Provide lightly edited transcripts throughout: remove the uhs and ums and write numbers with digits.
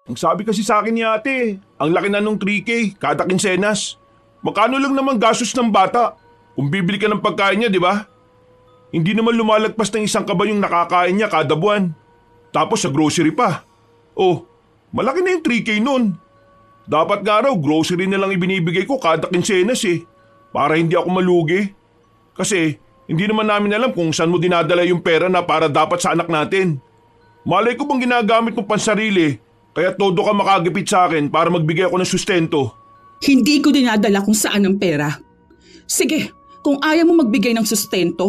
Ang sabi kasi sa akin ni ate, ang laki na nung 3K kada kinsenas. Magkano lang naman gastos ng bata kung bibili ka ng pagkain niya, di ba? Hindi naman lumalagpas ng isang kaban yung nakakain niya kada buwan. Tapos sa grocery pa. Oh, malaki na yung 3K nun. Dapat nga raw grocery na lang ibinibigay ko kada kinsenas eh. Para hindi ako malugi. Kasi hindi naman namin alam kung saan mo dinadala yung pera na para dapat sa anak natin. Malay ko bang ginagamit mo pansarili, kaya todo ka makagipit sa akin para magbigay ako ng sustento. Hindi ko dinadala kung saan ang pera. Sige, kung ayaw mo magbigay ng sustento,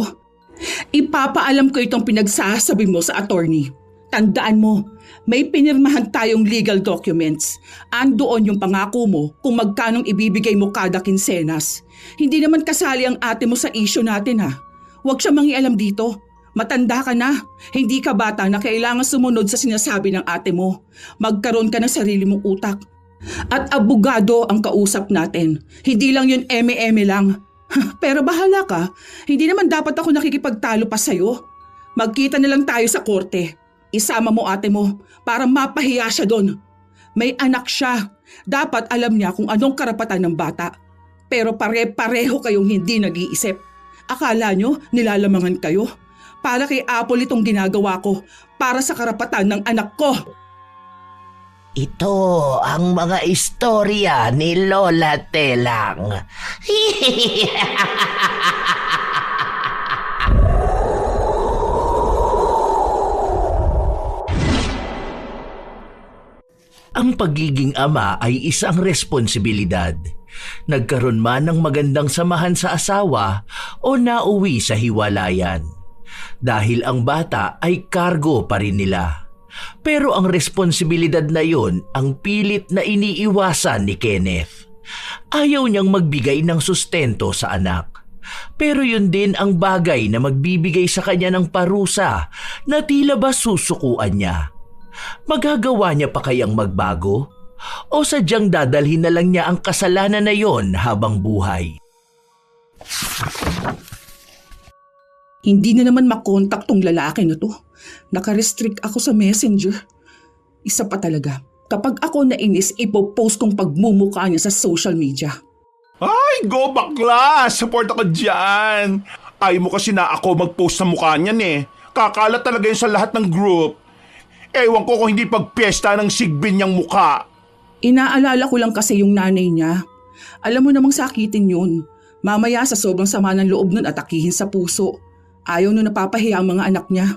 ipapaalam ko itong pinagsasabi mo sa attorney. Tandaan mo, may pinirmahan tayong legal documents. Andoon yung pangako mo kung magkanong ibibigay mo kada kinsenas. Hindi naman kasali ang ate mo sa issue natin ha. Huwag siya mangialam dito. Matanda ka na. Hindi ka bata na kailangan sumunod sa sinasabi ng ate mo. Magkaroon ka ng sarili mong utak. At abogado ang kausap natin. Hindi lang yun eme-eme lang. Pero bahala ka. Hindi naman dapat ako nakikipagtalo pa sa'yo. Magkita na lang tayo sa korte. Isama mo ate mo para mapahiya siya doon. May anak siya. Dapat alam niya kung anong karapatan ng bata. Pero pare-pareho kayong hindi nag-iisip. Akala nyo nilalamangan kayo? Para kay Apple itong ginagawa ko para sa karapatan ng anak ko. Ito ang mga istorya ni Lola Telang. Ang pagiging ama ay isang responsibilidad. Nagkaroon man ng magandang samahan sa asawa o nauwi sa hiwalayan. Dahil ang bata ay kargo pa rin nila. Pero ang responsibilidad na yon ang pilit na iniiwasan ni Kenneth. Ayaw niyang magbigay ng sustento sa anak. Pero yun din ang bagay na magbibigay sa kanya ng parusa na tila ba susukuan niya. Magagawa niya pa kayang magbago? O sadyang dadalhin na lang niya ang kasalanan na yon habang buhay? Hindi na naman makontak tong lalaki na to. Nakarestrict ako sa messenger. Isa pa talaga. Kapag ako nainis, ipopost kong pagmumukha niya sa social media. Ay, go bakla! Support ako dyan! Ayaw mo kasi na ako mag-post sa mukha niyan eh. Kakalat talaga yun sa lahat ng group. Ewan ko kung hindi pagpiesta ng sigbin niyang mukha. Inaalala ko lang kasi yung nanay niya. Alam mo namang sakitin yun. Mamaya sa sobrang sama ng loob nun atakihin sa puso. Ayaw nun napapahiya ang mga anak niya.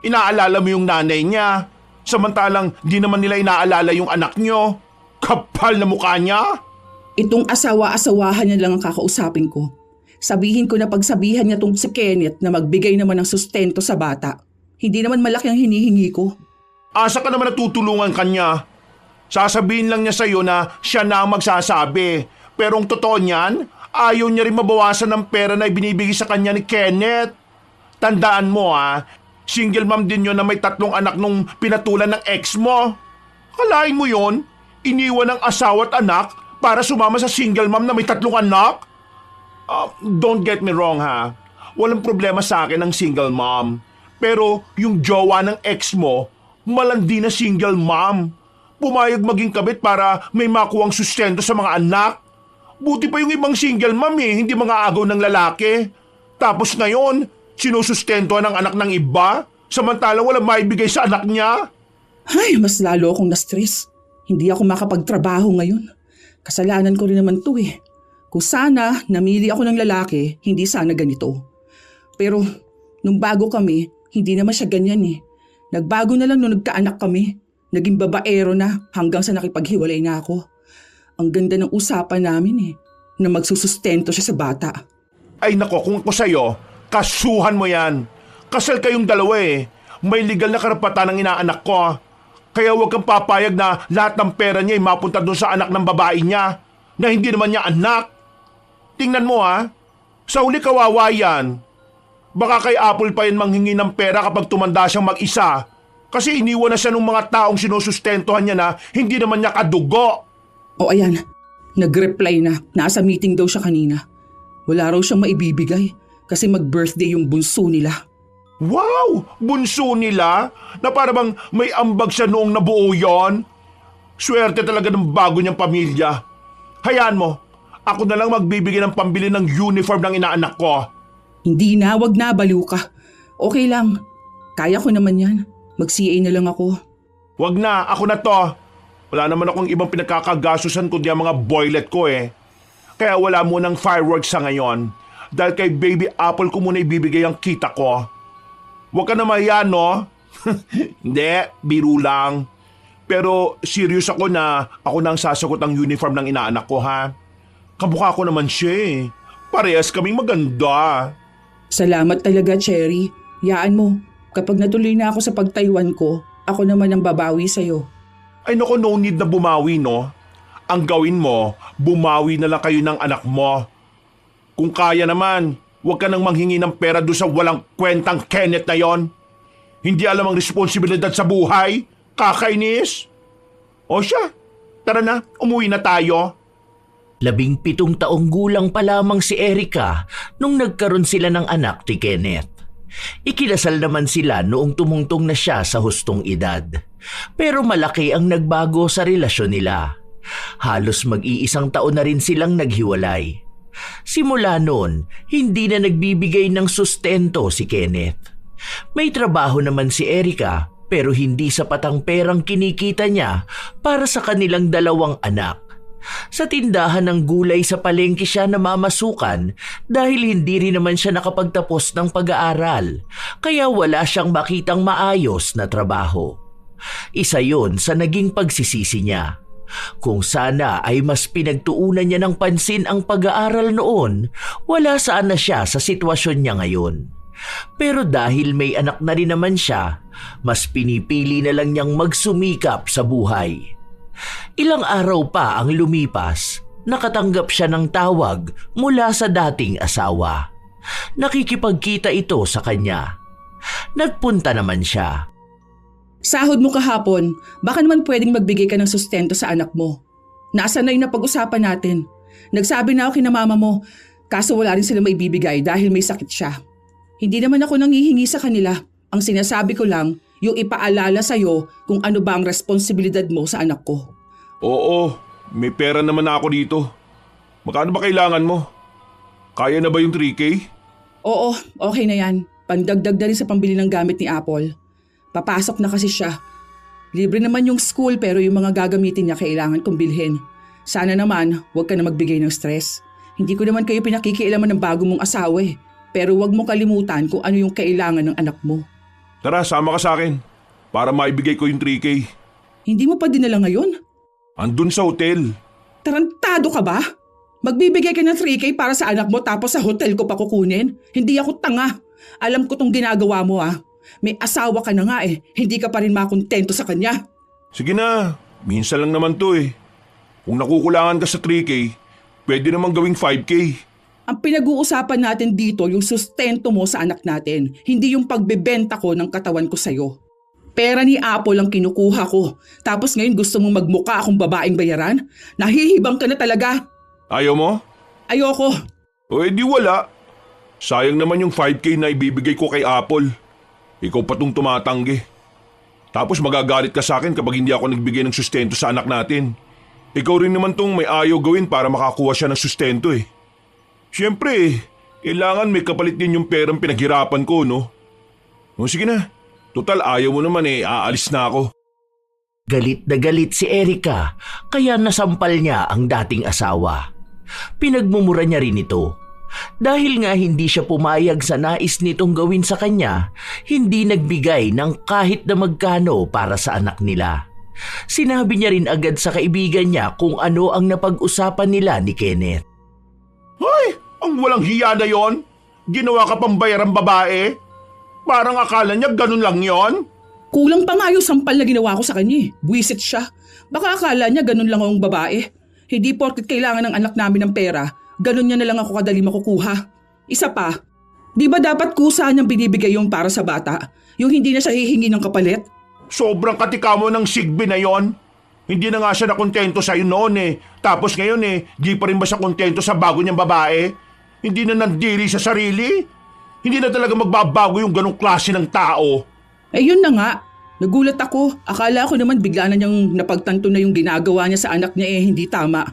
Inaalala mo yung nanay niya. Samantalang di naman nila inaalala yung anak niyo. Kapal na mukha niya. Itong asawa-asawahan niya lang ang kakausapin ko. Sabihin ko na pagsabihan niya tong si Kenneth na magbigay naman ng sustento sa bata. Hindi naman malaki ang hinihingi ko. Asa ka naman natutulungan kanya? Sasabihin lang niya sa'yo na siya na ang magsasabi. Pero ang totoo niyan, ayaw niya rin mabawasan ng pera na ibinibigay sa kanya ni Kenneth. Tandaan mo single mom din yun na may 3 anak nung pinatulan ng ex mo. Kalain mo yon? Iniwan ng asawa at anak para sumama sa single mom na may 3 anak? Don't get me wrong Walang problema sa akin ang single mom. Pero yung jowa ng ex mo, malandi na single mom. Pumayag maging kabit para may makuwang sustento sa mga anak. Buti pa yung ibang single mom hindi mga agaw ng lalaki. Tapos ngayon, sinusustentuhan ng anak ng iba, samantalang walang maibigay sa anak niya. Ay, mas lalo akong na-stress. Hindi ako makapagtrabaho ngayon. Kasalanan ko rin naman to eh. Kung sana namili ako ng lalaki, hindi sana ganito. Pero nung bago kami, hindi naman siya ganyan eh. Nagbago na lang nung nagkaanak kami. Naging babaero na hanggang sa nakipaghiwalay na ako. Ang ganda ng usapan namin na magsusustento siya sa bata. Ay nako, kung ako sa'yo, kasuhan mo yan. Kasal kayong dalawa May legal na karapatan ng inaanak ko. Kaya huwag kang papayag na lahat ng pera niya ay mapunta doon sa anak ng babae niya na hindi naman niya anak. Tingnan mo sa huli kawawa yan. Baka kay Apple pa yan manghingi ng pera kapag tumanda siyang mag-isa. Kasi iniwan na siya ng mga taong sinusustentuhan niya na hindi naman niya kadugo. O ayan, nag-reply na. Nasa meeting daw siya kanina. Wala raw siyang maibibigay kasi mag-birthday yung bunso nila. Wow! Bunso nila? Na para bang may ambag siya noong nabuo yon? Swerte talaga ng bago niyang pamilya. Hayaan mo, ako na lang magbibigay ng pambili ng uniform ng inaanak ko. Hindi na, wag na, baliw ka. Okay lang. Kaya ko naman yan. Mag-CA na lang ako. Wag na, ako na to. Wala naman akong ibang pinagkakagasusan kundi ang mga boylet ko eh. Kaya wala munang fireworks sa ngayon. Dahil kay Baby Apple ko muna ibibigay ang kita ko. Huwag ka na mahiya, no? Hindi, biro lang. Pero serious ako na ako nang sasagot ang uniform ng inaanak ko, ha? Kamukha ko naman siya eh. Parehas kaming maganda. Salamat talaga, Cherry. Yaan mo, kapag natuloy na ako sa pagtayuan ko, ako naman ang babawi sa'yo. Ay naku, no need na bumawi, no? Ang gawin mo, bumawi na lang kayo ng anak mo. Kung kaya naman, huwag ka nang manghingi ng pera doon sa walang kwentang Kenneth na yon. Hindi alam ang responsibilidad sa buhay. Kakainis. O siya, tara na, umuwi na tayo. 17 taong gulang pa lamang si Erica nung nagkaroon sila ng anak ni Kenneth. Ikinasal naman sila noong tumungtong na siya sa hustong edad. Pero malaki ang nagbago sa relasyon nila. Halos mag-iisang taon na rin silang naghiwalay. Simula noon, hindi na nagbibigay ng sustento si Kenneth. May trabaho naman si Erica pero hindi sapat ang perang kinikita niya para sa kanilang 2 anak. Sa tindahan ng gulay sa palengke siya namamasukan dahil hindi rin naman siya nakapagtapos ng pag-aaral, kaya wala siyang makitang maayos na trabaho. Isa yon sa naging pagsisisi niya. Kung sana ay mas pinagtuunan niya ng pansin ang pag-aaral noon, wala saan na siya sa sitwasyon niya ngayon. Pero dahil may anak na rin naman siya, mas pinipili na lang niyang magsumikap sa buhay. Ilang araw pa ang lumipas, nakatanggap siya ng tawag mula sa dating asawa. Nakikipagkita ito sa kanya. Nagpunta naman siya. Sahod mo kahapon, baka naman pwedeng magbigay ka ng sustento sa anak mo. Nasa na yung napag-usapan natin. Nagsabi na ako kina mama mo, kaso wala rin sila maibibigay dahil may sakit siya. Hindi naman ako nanghihingi sa kanila. Ang sinasabi ko lang, yung ipaalala sa'yo kung ano ba ang responsibilidad mo sa anak ko. Oo, may pera naman ako dito. Magkano ba kailangan mo? Kaya na ba yung 3K? Oo, okay na yan. Pandagdag na rin sa pambili ng gamit ni Apple. Papasok na kasi siya. Libre naman yung school pero yung mga gagamitin niya kailangan kong bilhin. Sana naman, huwag ka na magbigay ng stress. Hindi ko naman kayo pinakikialaman ng bago mong asawa eh. Pero huwag mo kalimutan kung ano yung kailangan ng anak mo. Tara, sama ka sa akin para maibigay ko yung 3K. Hindi mo pa dinala ngayon? Andun sa hotel. Tarantado ka ba? Magbibigay ka ng 3K para sa anak mo tapos sa hotel ko pa kukunin? Hindi ako tanga. Alam ko tong ginagawa mo ah. May asawa ka na nga eh. Hindi ka pa rin makontento sa kanya. Sige na, minsan lang naman to eh. Kung nakukulangan ka sa 3K, pwede namang gawing 5K. Ang pinag-uusapan natin dito yung sustento mo sa anak natin, hindi yung pagbebenta ko ng katawan ko sa'yo. Pera ni Apple ang kinukuha ko, tapos ngayon gusto mong magmuka akong babaeng bayaran? Nahihibang ka na talaga. Ayaw mo? Ayoko. O edi wala. Sayang naman yung 5K na ibibigay ko kay Apple. Ikaw pa tong tumatanggi. Tapos magagalit ka sa akin kapag hindi ako nagbigay ng sustento sa anak natin. Ikaw rin naman tong may ayaw gawin para makakuha siya ng sustento eh. Siyempre, kailangan may kapalit din yung perang pinaghirapan ko, no? O sige na, total ayaw mo naman eh, aalis na ako. Galit na galit si Erica kaya nasampal niya ang dating asawa. Pinagmumura niya rin ito. Dahil nga hindi siya pumayag sa nais nitong gawin sa kanya, hindi nagbigay ng kahit na magkano para sa anak nila. Sinabi niya rin agad sa kaibigan niya kung ano ang napag-usapan nila ni Kenneth. Ay, ang walang hiya na yon. Ginawa ka pang bayarang babae. Parang akala niya ganun lang yon. Kulang pa nga yung sampal na ginawa ko sa kanya eh. Buwisit siya. Baka akala niya ganun lang akong babae. Hindi porket kailangan ng anak namin ng pera, ganun niya na lang ako kadali makukuha. Isa pa, di ba dapat kusa niyang binibigay yung para sa bata? Yung hindi na siya hihingi ng kapalit? Sobrang katika mo ng sigbi na yon. Hindi na nga siya nakontento sa'yo noon eh. Tapos ngayon eh, di pa rin ba siya kontento sa bago niyang babae? Hindi na nandiri sa sarili? Hindi na talaga magbabago yung ganong klase ng tao. Eh yun na nga, Nagulat ako. Akala ko naman bigla na niyang napagtanto na yung ginagawa niya sa anak niya hindi tama.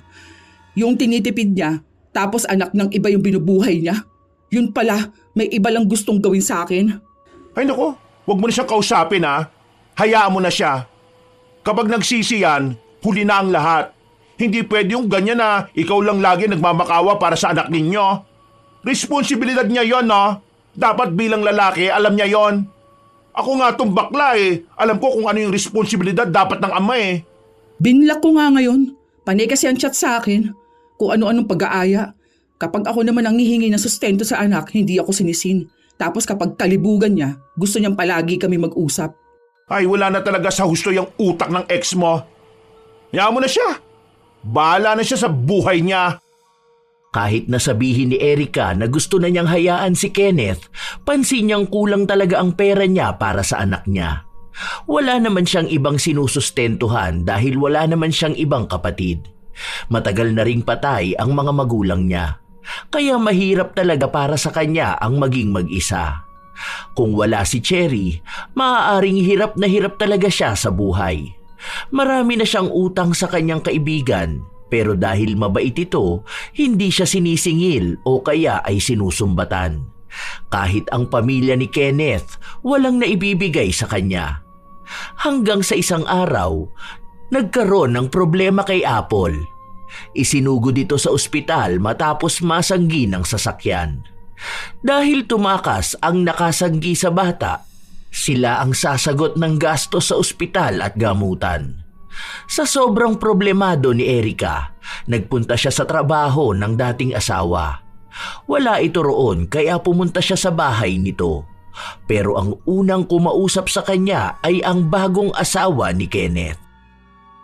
Yung tinitipid niya, tapos anak ng iba yung binubuhay niya. Yun pala, may iba lang gustong gawin sa akin. Ay nako, huwag mo na siyang kausapin ha. Hayaan mo na siya. Kapag nagsisi yan, huli na ang lahat. Hindi pwede yung ganyan na ikaw lang lagi nagmamakawa para sa anak ninyo. Responsibilidad niya yon, no? Dapat bilang lalaki, alam niya yon. Ako nga tong bakla Alam ko kung ano yung responsibilidad dapat ng ama Binlock ko nga ngayon. Panay kasi ang chat sa akin. Kung ano-anong pag-aaya. Kapag ako naman ang hihingi ng sustento sa anak, hindi ako sinisin. Tapos kapag kalibugan niya, gusto niyang palagi kami mag-usap. Ay, wala na talaga sa husto yung utak ng ex mo. Hayaan mo na siya. Bahala na siya sa buhay niya. Kahit nasabihin ni Erica na gusto na niyang hayaan si Kenneth, pansin niyang kulang talaga ang pera niya para sa anak niya. Wala naman siyang ibang sinusustentuhan dahil wala naman siyang ibang kapatid. Matagal na ring patay ang mga magulang niya. Kaya mahirap talaga para sa kanya ang maging mag-isa. Kung wala si Cherry, maaaring hirap talaga siya sa buhay. Marami na siyang utang sa kanyang kaibigan. Pero dahil mabait ito, hindi siya sinisingil o kaya ay sinusumbatan. Kahit ang pamilya ni Kenneth, walang naibibigay sa kanya. Hanggang sa isang araw, nagkaroon ng problema kay Apple. Isinugod ito sa ospital matapos masanggi ng sasakyan. Dahil tumakas ang nakasanggi sa bata, sila ang sasagot ng gastos sa ospital at gamutan. Sa sobrang problemado ni Erica, nagpunta siya sa trabaho ng dating asawa. Wala ito roon kaya pumunta siya sa bahay nito. Pero ang unang kumausap sa kanya ay ang bagong asawa ni Kenneth.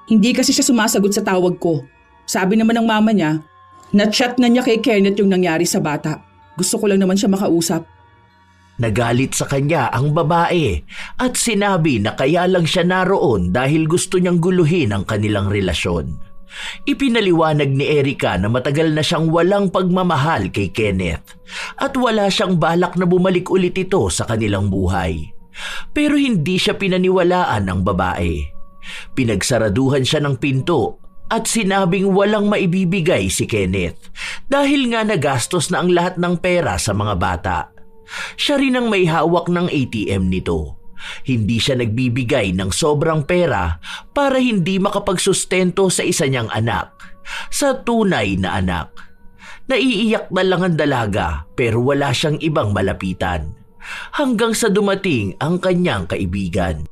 Hindi kasi siya sumasagot sa tawag ko. Sabi naman ng mama niya, na-chat na niya kay Kenneth yung nangyari sa bata. Gusto ko lang naman siya makausap. Nagalit sa kanya ang babae at sinabi na kaya lang siya naroon dahil gusto niyang guluhin ang kanilang relasyon. Ipinaliwanag ni Erica na matagal na siyang walang pagmamahal kay Kenneth at wala siyang balak na bumalik ulit ito sa kanilang buhay. Pero hindi siya pinaniwalaan ng babae. Pinagsaraduhan siya ng pinto at sinabing walang maibibigay si Kenneth dahil nga nagastos na ang lahat ng pera sa mga bata. Siya rin ang may hawak ng ATM nito. Hindi siya nagbibigay ng sobrang pera para hindi makapagsustento sa isa niyang anak, sa tunay na anak. Naiiyak na lang ang dalaga pero wala siyang ibang malapitan. Hanggang sa dumating ang kanyang kaibigan.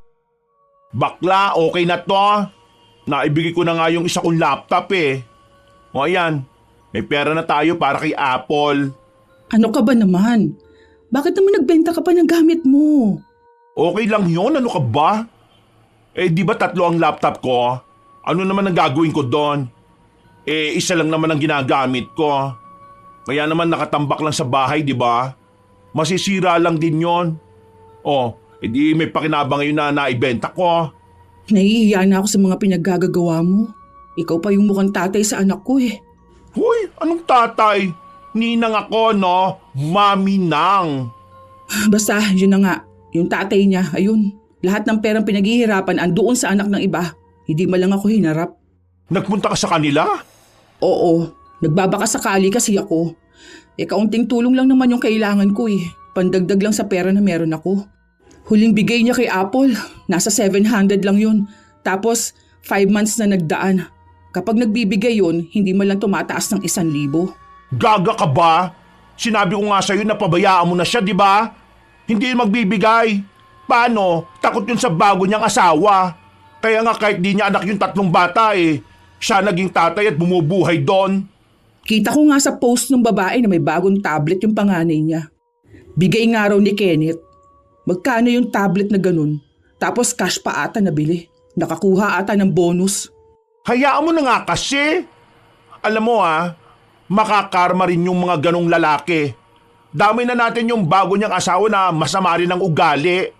Bakla, okay na to. Naibigay ko na nga yung isa kong laptop O ayan, may pera na tayo para kay Apple. Ano ka ba naman? Bakit naman nagbenta ka pa ng gamit mo? Okay lang yun, ano ka ba? Di ba 3 ang laptop ko? Ano naman ang gagawin ko doon? Isa lang naman ang ginagamit ko. Kaya naman nakatambak lang sa bahay, di ba? Masisira lang din yon. Di may pakinabang ngayon na naibenta ko. Nahihiya na ako sa mga pinaggagawa mo. Ikaw pa yung mukhang tatay sa anak ko Hoy, anong tatay? Ninang ako, no? Mami nang. Basta, yun na nga. Yung tatay niya, ayun. Lahat ng perang pinaghihirapan andoon sa anak ng iba. Hindi man lang ako hinarap. Nagpunta ka sa kanila? Oo, nagbabaka sakali kasi ako. Kaunting tulong lang naman yung kailangan ko Pandagdag lang sa pera na meron ako. Huling bigay niya kay Apple, nasa 700 lang yun. Tapos, 5 months na nagdaan. Kapag nagbibigay yun, hindi man lang tumataas ng 1,000. Gaga ka ba? Sinabi ko nga sa'yo na pabayaan mo na siya, di ba? Hindi magbibigay. Paano? Takot yun sa bago niyang asawa. Kaya nga kahit di niya anak yung 3 bata siya naging tatay at bumubuhay doon. Kita ko nga sa post ng babae na may bagong tablet yung panganay niya. Bigay nga raw ni Kenneth. Magkano yung tablet na ganun? Tapos cash pa ata nabili. Nakakuha ata ng bonus. Hayaan mo na nga kasi. Alam mo makakarma rin yung mga ganong lalaki. Dami na natin yung bago niyang asawa na masama rin ang ugali.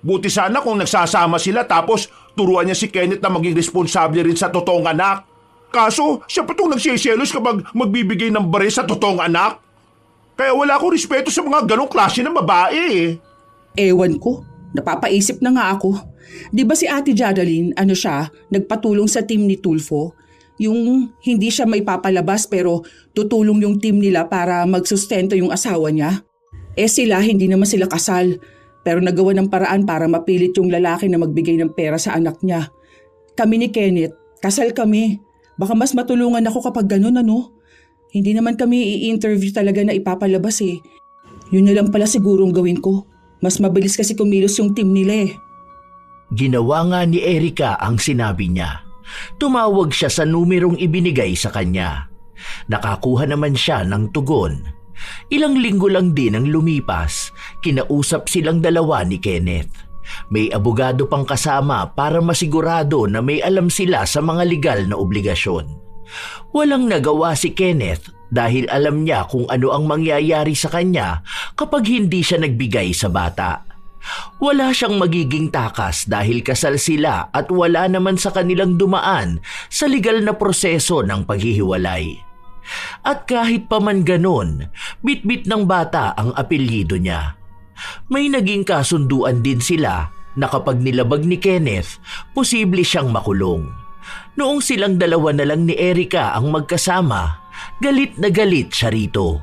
Buti sana kung nagsasama sila tapos turuan niya si Kenneth na maging responsable rin sa totoong anak. Kaso siya pa itong nagsiselos kapag magbibigay ng bare sa totoong anak. Kaya wala akong respeto sa mga ganong klase ng babae Ewan ko, napapaisip na nga ako. Di ba si Ate Geraldine, nagpatulong sa team ni Tulfo? Yung hindi siya may papalabas pero tutulong yung team nila para magsustento yung asawa niya? Sila, hindi naman sila kasal. Pero nagawa ng paraan para mapilit yung lalaki na magbigay ng pera sa anak niya. Kami ni Kenneth, kasal kami. Baka mas matulungan ako kapag ganun, ano? Hindi naman kami i-interview talaga na ipapalabas eh. Yun na lang pala sigurong gawin ko. Mas mabilis kasi kumilos yung team nila eh. Ginawa nga ni Erica ang sinabi niya. Tumawag siya sa numerong ibinigay sa kanya. Nakakuha naman siya ng tugon. Ilang linggo lang din ang lumipas, kinausap silang dalawa ni Kenneth. May abogado pang kasama para masigurado na may alam sila sa mga legal na obligasyon. Walang nagawa si Kenneth dahil alam niya kung ano ang mangyayari sa kanya kapag hindi siya nagbigay sa bata. Wala siyang magiging takas dahil kasal sila at wala naman sa kanilang dumaan sa legal na proseso ng paghihiwalay. At kahit pa man ganon, bitbit ng bata ang apelyido niya. May naging kasunduan din sila na kapag nilabag ni Kenneth, posible siyang makulong. Noong silang dalawa na lang ni Erica ang magkasama, galit na galit siya rito.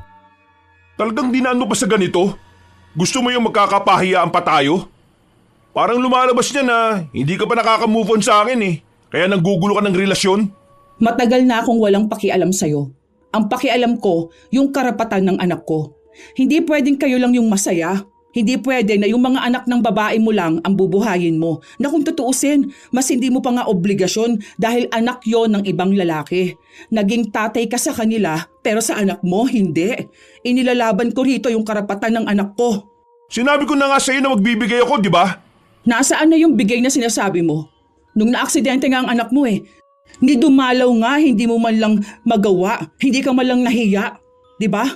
Talagang dinaan pa sa ganito? Gusto mo yung magkakapahiyaan pa tayo? Parang lumalabas niya na hindi ka pa nakaka-move on sa akin eh. Kaya nanggugulo ka ng relasyon. Matagal na akong walang pakialam sa'yo. Ang pakialam ko, yung karapatan ng anak ko. Hindi pwedeng kayo lang yung masaya. Hindi pwede na yung mga anak ng babae mo lang ang bubuhayin mo. Na kung tutuusin, mas hindi mo pa nga obligasyon dahil anak yon ng ibang lalaki. Naging tatay ka sa kanila pero sa anak mo, hindi. Inilalaban ko rito yung karapatan ng anak ko. Sinabi ko na nga sa'yo na magbibigay ako, di ba? Nasaan na yung bigay na sinasabi mo? Nung naaksidente nga ang anak mo eh. Hindi dumalaw nga, hindi mo man lang magawa. Hindi ka man lang nahiya. Di ba?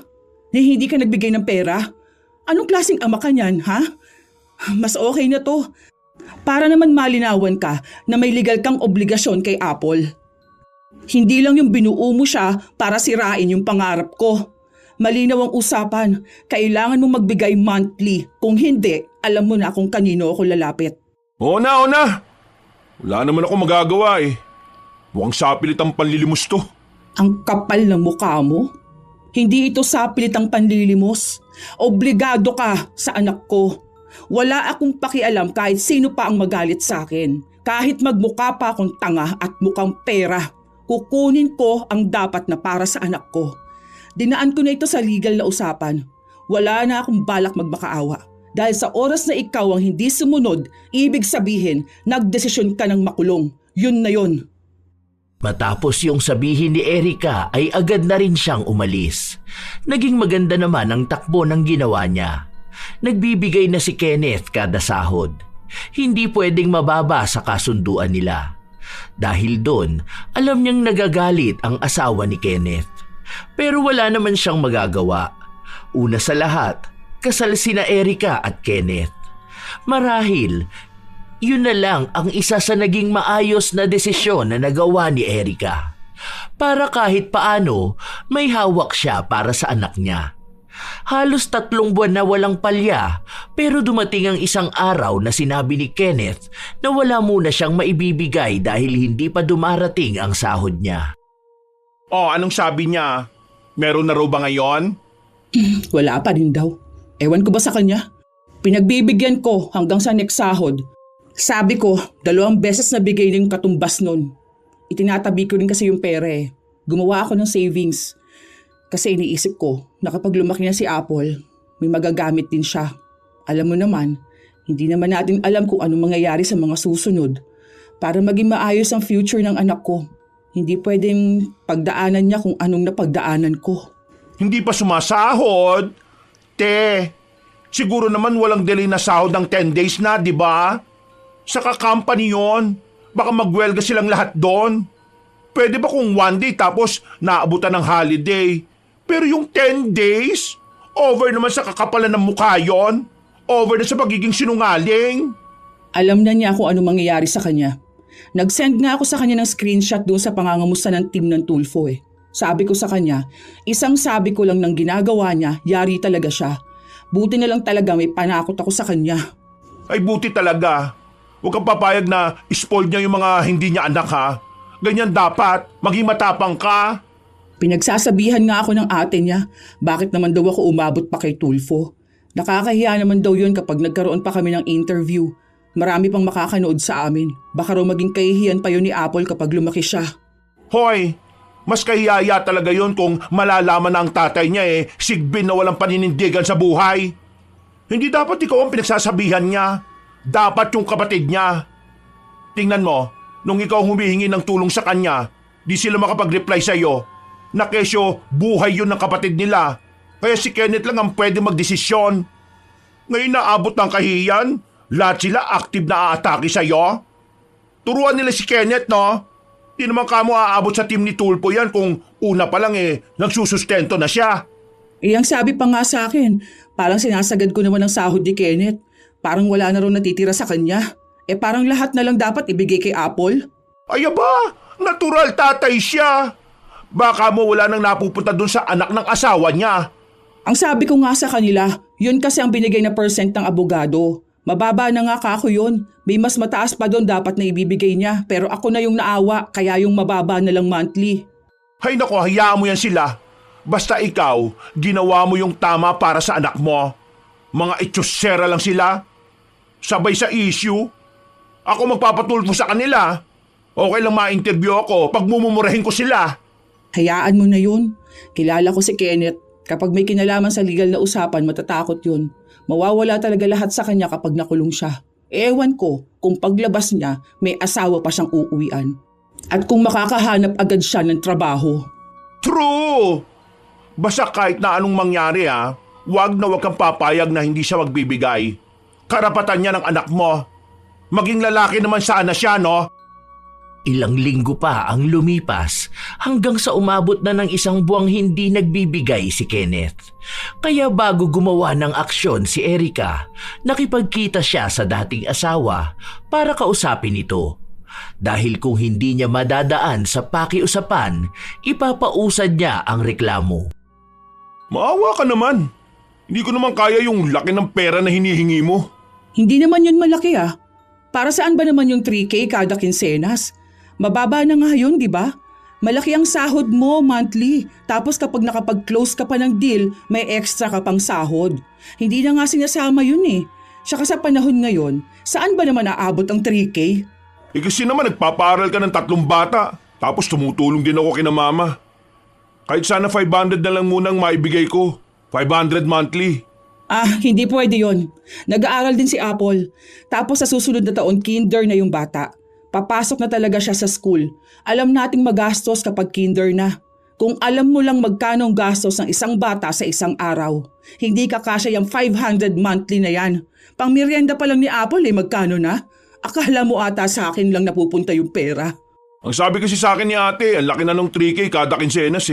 Hindi ka nagbigay ng pera. Anong klaseng ama ka niyan, ha? Mas okay na to. Para naman malinawan ka na may legal kang obligasyon kay Apple. Hindi lang yung binuo mo siya para sirain yung pangarap ko. Malinaw ang usapan. Kailangan mo magbigay monthly. Kung hindi, alam mo na kung kanino ako lalapit. Oo na. Wala naman ako magagawa eh. Mukhang sapilit ang panlilimos to. Ang kapal ng mukha mo. Hindi ito sapilit ang panlilimos. Obligado ka sa anak ko. Wala akong pakialam kahit sino pa ang magalit sa akin. Kahit magmukha pa akong tanga at mukhang pera, kukunin ko ang dapat na para sa anak ko. Dinaan ko na ito sa legal na usapan. Wala na akong balak magmakaawa. Dahil sa oras na ikaw ang hindi sumunod, ibig sabihin, nagdesisyon ka ng makulong. Yun na yun. Matapos yung sabihin ni Erica ay agad na rin siyang umalis. Naging maganda naman ang takbo ng ginawa niya. Nagbibigay na si Kenneth kada sahod. Hindi pwedeng mababa sa kasunduan nila. Dahil doon, alam niyang nagagalit ang asawa ni Kenneth. Pero wala naman siyang magagawa. Una sa lahat, kasal sina Erica at Kenneth. Marahil, yun na lang ang isa sa naging maayos na desisyon na nagawa ni Erica. Para kahit paano, may hawak siya para sa anak niya. Halos 3 buwan na walang palya, pero dumating ang isang araw na sinabi ni Kenneth na wala muna siyang maibibigay dahil hindi pa dumarating ang sahod niya. Oh, anong sabi niya? Meron na raw ba ngayon? Wala pa rin daw. Ewan ko ba sa kanya? Pinagbibigyan ko hanggang sa next sahod. Sabi ko, 2 beses na bigay yung katumbas nun. Itinatabi ko rin kasi yung pera eh. Gumawa ako ng savings. Kasi iniisip ko na kapag lumaki na si Apple, may magagamit din siya. Alam mo naman, hindi naman natin alam kung anong mangyayari sa mga susunod. Para maging maayos ang future ng anak ko, hindi pwedeng pagdaanan niya kung anong napagdaanan ko. Hindi pa sumasahod? Siguro naman walang delay na sahod ng 10 days na, di ba? Saka company yon. Baka magwelga silang lahat doon. Pwede ba kung 1 day tapos naabutan ng holiday? Pero yung 10 days? Over naman sa kakapalan ng mukha yon. Over na sa pagiging sinungaling. Alam na niya kung anong mangyayari sa kanya. Nag-send nga ako sa kanya ng screenshot doon sa pangangamusta ng team ng Tulfo eh. Sabi ko sa kanya, isang sabi ko lang ng ginagawa niya, yari talaga siya. Buti na lang talaga may panakot ako sa kanya. Ay buti talaga. Huwag kang papayag na spoiled niya yung mga hindi niya anak ha. Ganyan dapat, maging matapang ka. Pinagsasabihan nga ako ng ate niya, bakit naman daw ako umabot pa kay Tulfo. Nakakahiya naman daw yun kapag nagkaroon pa kami ng interview. Marami pang makakanood sa amin. Baka raw maging kahihiyan pa yun ni Apple kapag lumaki siya. Hoy, mas kahiyaya talaga yon kung malalaman na ang tatay niya sigbin na walang paninindigan sa buhay. Hindi dapat ikaw ang pinagsasabihan niya. Dapat yung kapatid niya. Tingnan mo, nung ikaw humihingi ng tulong sa kanya, di sila makapag-reply sa iyo. Na kesyo buhay yun ng kapatid nila. Kaya si Kenneth lang ang pwede magdesisyon. Ngayon naabot ng kahiyan, lahat sila active na aatake sa iyo. Turuan nila si Kenneth, no? Di naman kamo aabot sa team ni Tulpo yan kung una pa lang nagsusustento na siya. Ang sabi pa nga sa akin, parang sinasagad ko naman ang sahod ni Kenneth. Parang wala na rin natitira sa kanya. Parang lahat na lang dapat ibigay kay Apple. Ay aba, natural tatay siya. Baka mo wala nang napupunta dun sa anak ng asawa niya. Ang sabi ko nga sa kanila, yun kasi ang binigay na percent ng abogado. Mababa na nga kako yun. May mas mataas pa doon dapat na ibibigay niya. Pero ako na yung naawa, kaya yung mababa na lang monthly. Hay nako, hayaan mo yan sila. Basta ikaw, ginawa mo yung tama para sa anak mo. Mga itsyosera lang sila. Sabay sa issue. Ako magpapatulfo sa kanila. Okay lang ma-interview ako pag mumumurahin ko sila. Hayaan mo na yun. Kilala ko si Kenneth. Kapag may kinalaman sa legal na usapan, matatakot yun. Mawawala talaga lahat sa kanya kapag nakulong siya. Ewan ko kung paglabas niya, may asawa pa siyang uuwian. At kung makakahanap agad siya ng trabaho. True! Basta kahit na anong mangyari wag na wag kang papayag na hindi siya magbibigay. Karapatan niya ng anak mo. Maging lalaki naman sana siya, no? Ilang linggo pa ang lumipas hanggang sa umabot na ng isang buwang hindi nagbibigay si Kenneth. Kaya bago gumawa ng aksyon si Erica, nakipagkita siya sa dating asawa para kausapin ito. Dahil kung hindi niya madadaan sa pakiusapan, ipapausad niya ang reklamo. Maawa ka naman. Hindi ko naman kaya yung laki ng pera na hinihingi mo. Hindi naman yun malaki Para saan ba naman yung 3K kada kinsenas? Mababa na nga yun, di ba? Malaki ang sahod mo monthly. Tapos kapag nakapag-close ka pa ng deal, may extra ka pang sahod. Hindi na nga sinasama yun Tsaka sa panahon ngayon, saan ba naman aabot ang 3K? Kasi naman nagpapaaral ka ng 3 bata. Tapos tumutulong din ako kina mama. Kahit sana 500 na lang munang maibigay ko. 500 monthly. Hindi pwede yon. Nag-aaral din si Apple. Tapos sa susunod na taon, kinder na yung bata. Papasok na talaga siya sa school. Alam nating magastos kapag kinder na. Kung alam mo lang magkano ang gastos ng isang bata sa isang araw, hindi kakasya yung 500 monthly na yan. Pang merienda pa lang ni Apple magkano na? Akala mo ata sa akin lang napupunta yung pera. Ang sabi kasi sa akin ni ate, ang laki na ng 3K kada kinsenas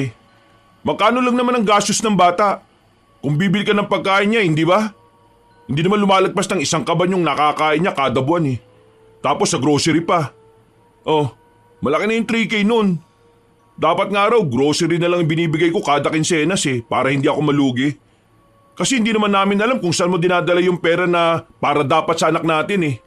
Magkano lang naman ang gastos ng bata? Kung bibili ka ng pagkain niya, hindi ba? Hindi naman lumalagpas ng isang kaban yung nakakain niya kada buwan Tapos sa grocery pa. Malaki na yung 3K nun. Dapat nga raw, grocery na lang binibigay ko kada kinsenas para hindi ako malugi. Kasi hindi naman namin alam kung saan mo dinadala yung pera na para dapat sa anak natin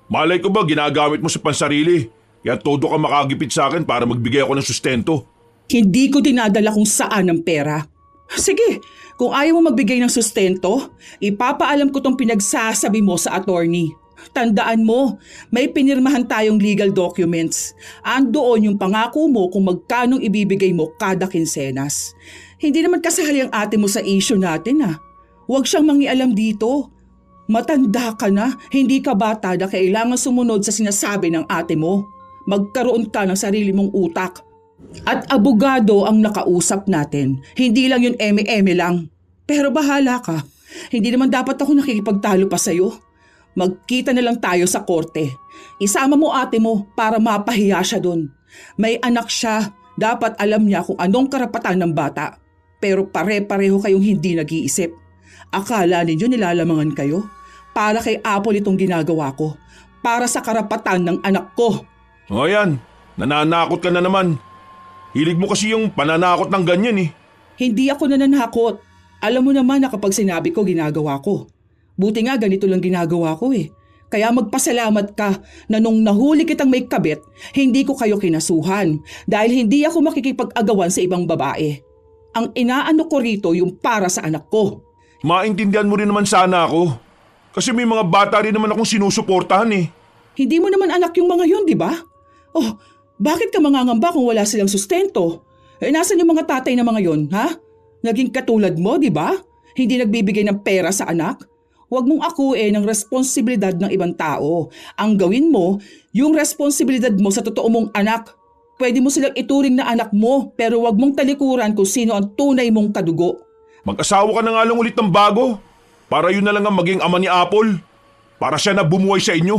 Malay ko ba ginagamit mo sa pansarili? Kaya todo ka makagipit sa akin para magbigay ako ng sustento. Hindi ko dinadala kung saan ang pera. Sige, kung ayaw mo magbigay ng sustento, ipapaalam ko tong pinagsasabi mo sa attorney. Tandaan mo, may pinirmahan tayong legal documents. Andoon yung pangako mo kung magkanong ibibigay mo kada kinsenas. Hindi naman kasali ang ate mo sa issue natin Huwag siyang mangialam dito. Matanda ka na, hindi ka bata na kailangan sumunod sa sinasabi ng ate mo. Magkaroon ka ng sarili mong utak. At abogado ang nakausap natin. Hindi lang yun eme-eme lang. Pero bahala ka. Hindi naman dapat ako nakikipagtalo pa sa'yo. Magkita na lang tayo sa korte. Isama mo ate mo para mapahiya siya dun. May anak siya. Dapat alam niya kung anong karapatan ng bata. Pero pare-pareho kayong hindi nag-iisip. Akala ninyo nilalamangan kayo? Para kay Apple itong ginagawa ko. Para sa karapatan ng anak ko. O yan, nananakot ka na naman. Hilig mo kasi yung pananakot ng ganyan Hindi ako nananakot. Alam mo naman na kapag sinabi ko, ginagawa ko. Buti nga ganito lang ginagawa ko Kaya magpasalamat ka na nung nahuli kitang may kabit, hindi ko kayo kinasuhan dahil hindi ako makikipag-agawan sa ibang babae. Ang inaano ko rito yung para sa anak ko. Maintindihan mo rin naman sana ako. Kasi may mga bata rin naman akong sinusuportahan eh. Hindi mo naman anak yung mga yun, di ba? Oh, bakit ka mangangamba kung wala silang sustento? Nasaan yung mga tatay na mga yun, ha? Naging katulad mo, di ba? Hindi nagbibigay ng pera sa anak? Huwag mong akuin ang responsibilidad ng ibang tao. Ang gawin mo, yung responsibilidad mo sa totoo mong anak. Pwede mo silang ituring na anak mo, pero huwag mong talikuran kung sino ang tunay mong kadugo. Mag-asawa ka na nga lang ulit ng bago. Para yun na lang ang maging ama ni Apple. Para siya na bumuhay sa inyo.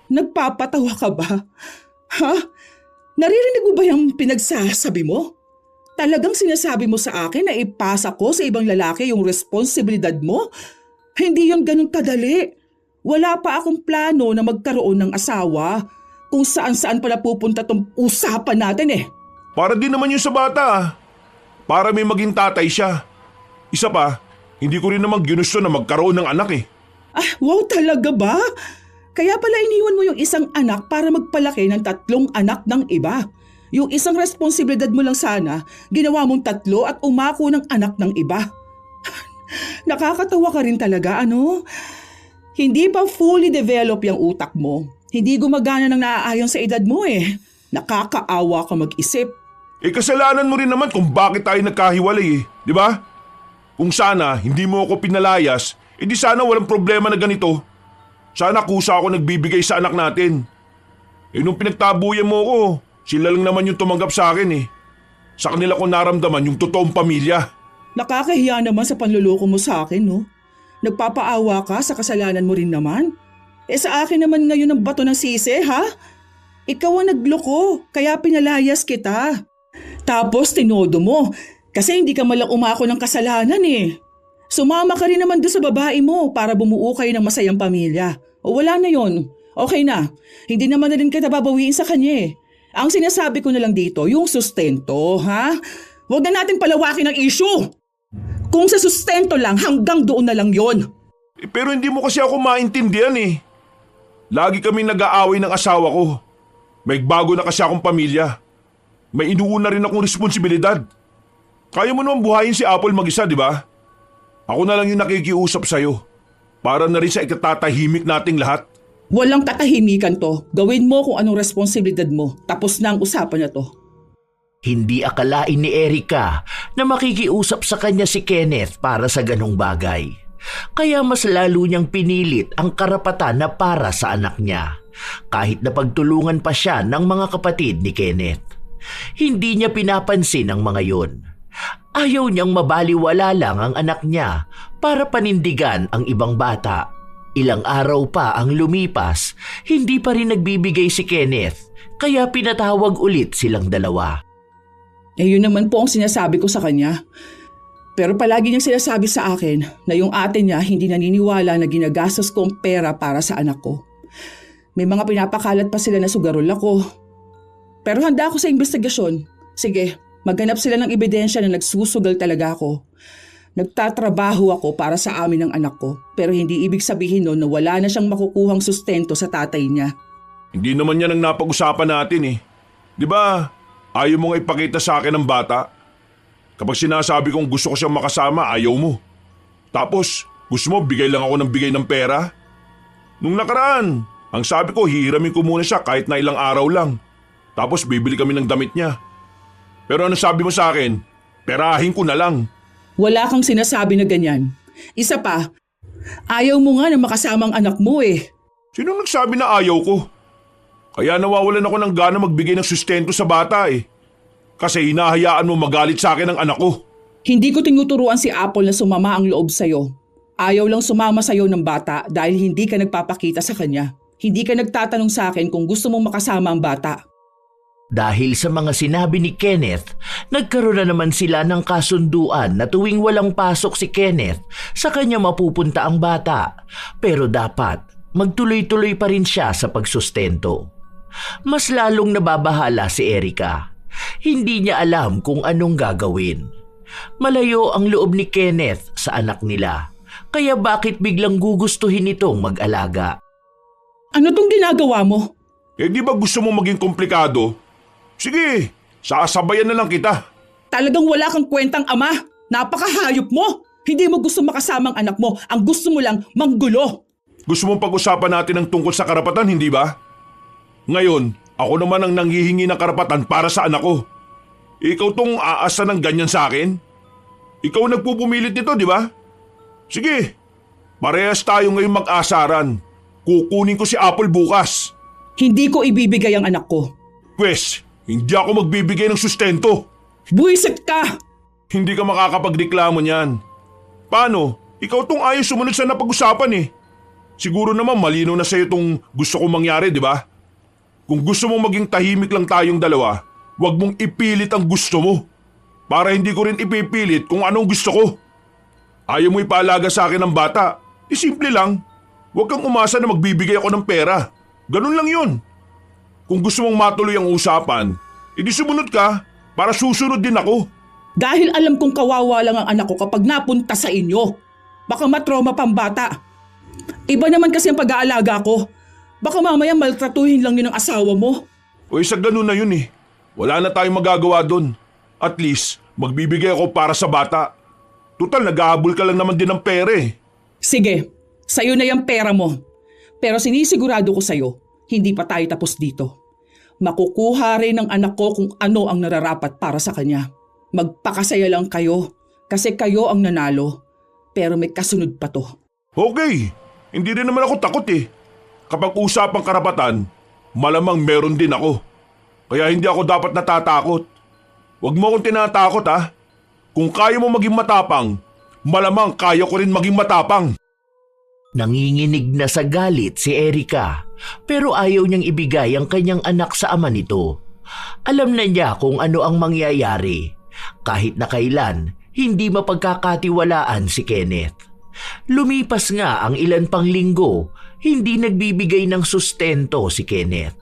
Nagpapatawa ka ba? Ha? Naririnig mo ba yung pinagsasabi mo? Talagang sinasabi mo sa akin na ipasa ko sa ibang lalaki yung responsibilidad mo? Hindi yun ganun kadali. Wala pa akong plano na magkaroon ng asawa. Kung saan-saan pala pupunta tong usapan natin eh. Para din naman yun sa bata. Para may maging tatay siya. Isa pa, hindi ko rin naman ginusto na magkaroon ng anak eh. Ah, wow talaga ba? Kaya pala iniwan mo yung isang anak para magpalaki ng 3 anak ng iba. Yung isang responsibilidad mo lang sana, ginawa mong 3 at umako ng anak ng iba. Nakakatawa ka rin talaga, ano? Hindi pa fully develop yung utak mo. Hindi gumagana ng naaayon sa edad mo eh. Nakakaawa ka mag-isip. Eh kasalanan mo rin naman kung bakit tayo nagkahiwalay eh. Di ba? Kung sana hindi mo ako pinalayas, edi sana walang problema na ganito. Sana kusa ako nagbibigay sa anak natin. Eh nung pinagtabuyan mo ko, sila lang naman yung tumanggap sa akin eh. Sa kanila ko naramdaman yung totoong pamilya. Nakakahiya naman sa panluloko mo sa akin, no? Nagpapaawa ka sa kasalanan mo rin naman. Eh sa akin naman ngayon ang bato ng sisi, ha? Ikaw ang nagloko, kaya pinalayas kita. Tapos tinodo mo, kasi hindi ka malang umako ng kasalanan eh. Sumama ka rin naman doon sa babae mo para bumuo kayo ng masayang pamilya. O wala na yon. Okay na, hindi naman na rin kita babawiin sa kanya eh. Ang sinasabi ko na lang dito, yung sustento, ha? Huwag na natin palawakin ang issue. Kung sa sustento lang, hanggang doon na lang yon. Eh, pero hindi mo kasi ako maintindihan eh. Lagi kami nag-aaway ng asawa ko. May bago na kasi akong pamilya. May inuuna rin akong responsibilidad. Kaya mo naman buhayin si Apple mag-isa, di ba? Ako na lang yung nakikiusap sa'yo. Para na rin sa ikatatahimik nating lahat. Walang katahimikan to. Gawin mo kung anong responsibilidad mo. Tapos na ang usapan na to. Hindi akalain ni Erica na makikiusap sa kanya si Kenneth para sa ganong bagay. Kaya mas lalo niyang pinilit ang karapatan na para sa anak niya, kahit na pagtulungan pa siya ng mga kapatid ni Kenneth. Hindi niya pinapansin ang mga yun. Ayaw niyang mabaliwala lang ang anak niya para panindigan ang ibang bata. Ilang araw pa ang lumipas, hindi pa rin nagbibigay si Kenneth, kaya pinatawag ulit silang dalawa. Eh yun naman po ang sinasabi ko sa kanya. Pero palagi niyang sinasabi sa akin na yung ate niya hindi naniniwala na ginagastos ko ang pera para sa anak ko. May mga pinapakalat pa sila na sugarol ako. Pero handa ako sa investigasyon. Sige, maghanap sila ng ebidensya na nagsusugal talaga ako. Nagtatrabaho ako para sa amin ng anak ko, pero hindi ibig sabihin nun na wala na siyang makukuhang sustento sa tatay niya. Hindi naman yan ang napag-usapan natin eh. Di ba? Ayaw mo nga ipakita sa akin ng bata. Kapag sinasabi kong gusto ko siyang makasama, ayaw mo. Tapos, gusto mo bigay lang ako ng bigay ng pera? Nung nakaraan, ang sabi ko hihiramin ko muna siya kahit na ilang araw lang. Tapos bibili kami ng damit niya. Pero ano sabi mo sa akin? Perahin ko na lang. Wala kang sinasabi na ganyan. Isa pa, ayaw mo nga na makasama ang anak mo eh. Sinong nagsabi na ayaw ko? Kaya nawawalan ako ng gana magbigay ng sustento sa bata eh. Kasi hinahayaan mo magalit sa akin ang anak ko. Hindi ko tinuturuan si Apple na sumama ang loob sa'yo. Ayaw lang sumama sa'yo ng bata dahil hindi ka nagpapakita sa kanya. Hindi ka nagtatanong sa akin kung gusto mong makasama ang bata. Dahil sa mga sinabi ni Kenneth, nagkaroon na naman sila ng kasunduan na tuwing walang pasok si Kenneth, sa kanya mapupunta ang bata. Pero dapat magtuloy-tuloy pa rin siya sa pagsustento. Mas lalong nababahala si Erica. Hindi niya alam kung anong gagawin. Malayo ang loob ni Kenneth sa anak nila, kaya bakit biglang gugustuhin itong mag-alaga? Ano tong ginagawa mo? Eh di ba gusto mo maging komplikado? Sige, sasabayan na lang kita. Talagang wala kang kwentang ama. Napakahayop mo. Hindi mo gusto makasamang anak mo. Ang gusto mo lang manggulo. Gusto mong pag-usapan natin ang tungkol sa karapatan, hindi ba? Ngayon, ako naman ang nanghihingi ng karapatan para sa anak ko. Ikaw tong aasa ng ganyan sa akin? Ikaw ang nagpupumilit nito, di ba? Sige, parehas tayo ngayon mag-asaran. Kukunin ko si Apple bukas. Hindi ko ibibigay ang anak ko. Pwes, hindi ako magbibigay ng sustento. Buwisit ka! Hindi ka makakapagreklamo niyan. Paano? Ikaw tong ayaw sumunod sa napag-usapan eh. Siguro naman malinaw na sa'yo tong gusto kong mangyari, di ba? Kung gusto mong maging tahimik lang tayong dalawa, huwag mong ipilit ang gusto mo. Para hindi ko rin ipipilit kung anong gusto ko. Ayaw mo ipaalaga sa akin ng bata. Simple lang. Huwag kang umasa na magbibigay ako ng pera. Ganun lang yun. Kung gusto mong matuloy ang usapan, edi sumunod ka para susunod din ako. Dahil alam kong kawawa lang ang anak ko kapag napunta sa inyo. Baka matroma pang bata. Iba naman kasi ang pag-aalaga ko. Baka mamaya maltratuhin lang yun ang asawa mo. O isa ganun na yun eh. Wala na tayong magagawa doon. At least, magbibigay ako para sa bata. Total, nag-ahabol ka lang naman din ng pera eh. Sige, sa'yo na yung pera mo. Pero sinisigurado ko sa'yo, hindi pa tayo tapos dito. Makukuha rin ng anak ko kung ano ang nararapat para sa kanya. Magpakasaya lang kayo kasi kayo ang nanalo. Pero may kasunod pa to. Okay, hindi rin naman ako takot eh. Kapag usapang karapatan, malamang meron din ako. Kaya hindi ako dapat natatakot. Huwag mo akong tinatakot ha. Kung kaya mo maging matapang, malamang kaya ko rin maging matapang. Nanginginig na sa galit si Erika pero ayaw niyang ibigay ang kanyang anak sa ama nito. Alam na niya kung ano ang mangyayari. Kahit na kailan, hindi mapagkakatiwalaan si Kenneth. Lumipas nga ang ilan pang linggo, hindi nagbibigay ng sustento si Kenneth.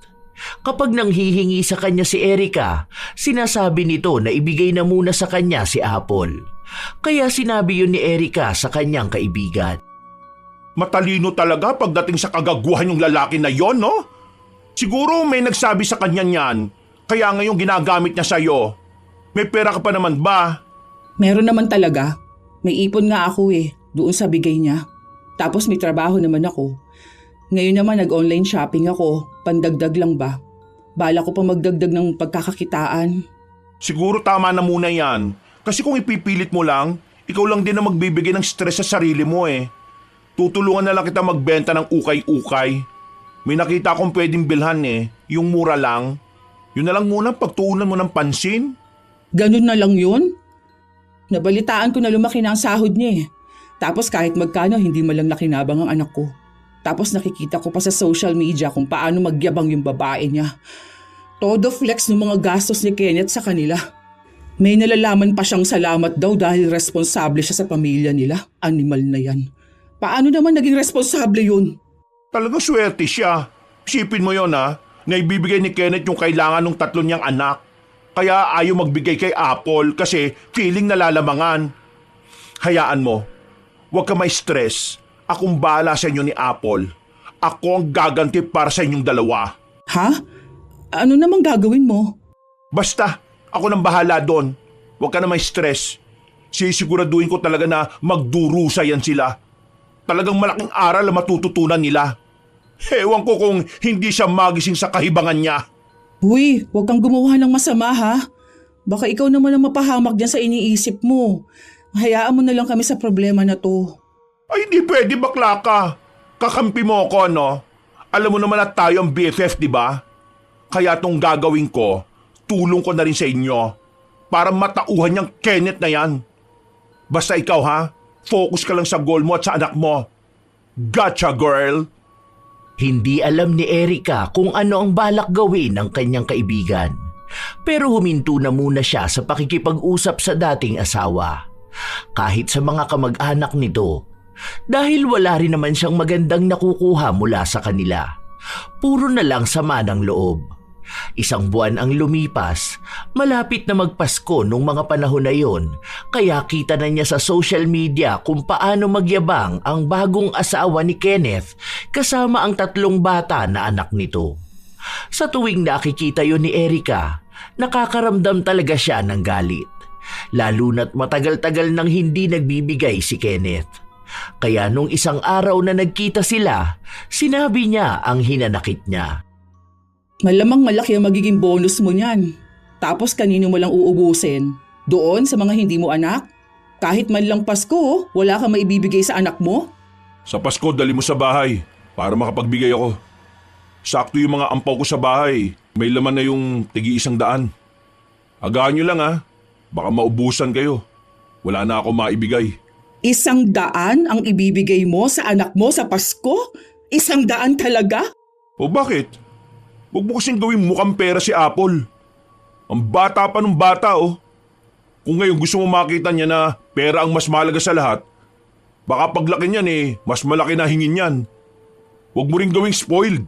Kapag nanghihingi sa kanya si Erika, sinasabi nito na ibigay na muna sa kanya si Apple. Kaya sinabi yun ni Erika sa kanyang kaibigan. Matalino talaga pagdating sa kagaguhan yung lalaki na yon, no? Siguro may nagsabi sa kanya niyan, kaya ngayon ginagamit niya sa'yo. May pera ka pa naman ba? Meron naman talaga. May ipon nga ako doon sa bigay niya. Tapos may trabaho naman ako. Ngayon naman nag-online shopping ako, pandagdag lang ba? Bala ko pa magdagdag ng pagkakakitaan. Siguro tama na muna yan. Kasi kung ipipilit mo lang, ikaw lang din na magbibigay ng stress sa sarili mo eh. Tutulungan na lang kita magbenta ng ukay-ukay. May nakita akong pwedeng bilhan yung mura lang. Yun na lang muna pagtuunan mo ng pansin. Ganun na lang yun? Nabalitaan ko na lumaki na ang sahod niya Tapos kahit magkano hindi malang nakinabang ang anak ko. Tapos nakikita ko pa sa social media kung paano magyabang yung babae niya. Todo flex ng mga gastos ni Kenneth sa kanila. May nalalaman pa siyang salamat daw dahil responsable siya sa pamilya nila. Animal na yan. Paano naman naging responsable yun? Talagang swerte siya. Isipin mo yon na ibibigay ni Kenneth yung kailangan ng 3 niyang anak. Kaya ayaw magbigay kay Apple kasi feeling nalalamangan. Hayaan mo. Huwag ka may stress. Akong bahala sa inyo ni Apple. Ako ang gaganti para sa inyong dalawa. Ha? Ano namang gagawin mo? Basta, ako nang bahala doon. Huwag ka na may stress. Sisiguraduhin ko talaga na magdurusa yan sila. Talagang malaking aral ang matututunan nila. Ewan ko kung hindi siya magising sa kahibangan niya. Uy, huwag kang gumawa ng masama ha. Baka ikaw naman ang mapahamak dyan sa iniisip mo. Hayaan mo na lang kami sa problema na to. Ay, hindi pwede, bakla ka. Kakampi mo ako, no? Alam mo naman na tayo ang BFF, di ba? Kaya tong gagawin ko, tulong ko na rin sa inyo. Para matauhan niyang Kenneth na yan. Basta ikaw ha, focus ka lang sa goal mo at sa anak mo. Gotcha, girl! Hindi alam ni Erika kung ano ang balak gawin ng kanyang kaibigan. Pero huminto na muna siya sa pakikipag-usap sa dating asawa. Kahit sa mga kamag-anak nito. Dahil wala rin naman siyang magandang nakukuha mula sa kanila. Puro na lang sama ng loob. Isang buwan ang lumipas, malapit na magpasko nung mga panahon na yon, kaya kita na niya sa social media kung paano magyabang ang bagong asawa ni Kenneth kasama ang 3 bata na anak nito. Sa tuwing nakikita yon ni Erica, nakakaramdam talaga siya ng galit. Lalo na't matagal-tagal nang hindi nagbibigay si Kenneth. Kaya nung isang araw na nagkita sila, sinabi niya ang hinanakit niya. Malamang malaki ang magiging bonus mo niyan. Tapos kanino mo lang uubusin? Doon sa mga hindi mo anak? Kahit man lang Pasko, wala kang maibibigay sa anak mo? Sa Pasko, dali mo sa bahay para makapagbigay ako. Sakto yung mga ampaw ko sa bahay. May laman na yung tig-100. Agahan nyo lang ha. Baka maubusan kayo. Wala na ako maibigay. 100 ang ibibigay mo sa anak mo sa Pasko? 100 talaga? O bakit? Huwag mo kasing gawing mukhang pera si Apple. Ang bata pa nung bata oh. Kung ngayon gusto mo makita niya na pera ang mas mahalaga sa lahat, baka paglaki niyan mas malaki na hingin niyan. Huwag mo rin gawing spoiled.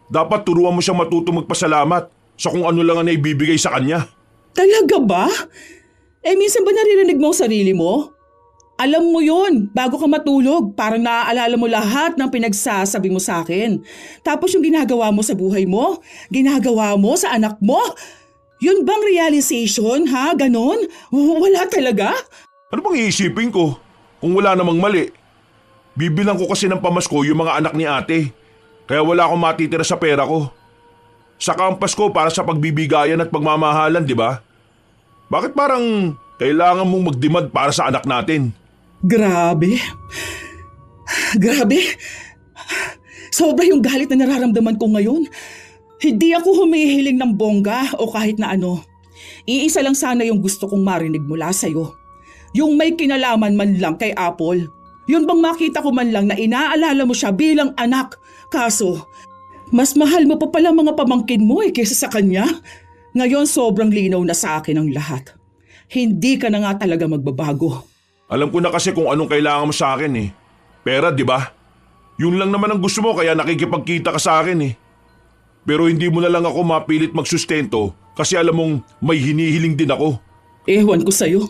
Dapat turuan mo siyang matuto magpasalamat sa kung ano lang ang naibibigay sa kanya. Talaga ba? Minsan ba naririnig mo ang sarili mo? Alam mo yon, bago ka matulog, parang naaalala mo lahat ng pinagsasabi mo sa akin. Tapos yung ginagawa mo sa buhay mo, ginagawa mo sa anak mo. Yun bang realization, ha? Ganon? Wala talaga? Ano bang iisipin ko kung wala namang mali? Bibilang ko kasi ng pamasko yung mga anak ni ate. Kaya wala akong matitira sa pera ko. Saka ang Pasko para sa pagbibigayan at pagmamahalan, di ba? Bakit parang kailangan mong magdemand para sa anak natin? Grabe. Grabe. Sobra yung galit na nararamdaman ko ngayon. Hindi ako humihiling ng bongga o kahit na ano. Iisa lang sana yung gusto kong marinig mula sa'yo. Yung may kinalaman man lang kay Apple. Yun bang makita ko man lang na inaalala mo siya bilang anak. Kaso, mas mahal mo pa pala mga pamangkin mo kaysa sa kanya. Ngayon sobrang linaw na sa akin ang lahat. Hindi ka na nga talaga magbabago. Alam ko na kasi kung anong kailangan mo sa akin Pera, di ba? Yun lang naman ang gusto mo kaya nakikipagkita ka sa akin Pero hindi mo na lang ako mapilit magsustento kasi alam mong may hinihiling din ako. Ewan ko sa'yo.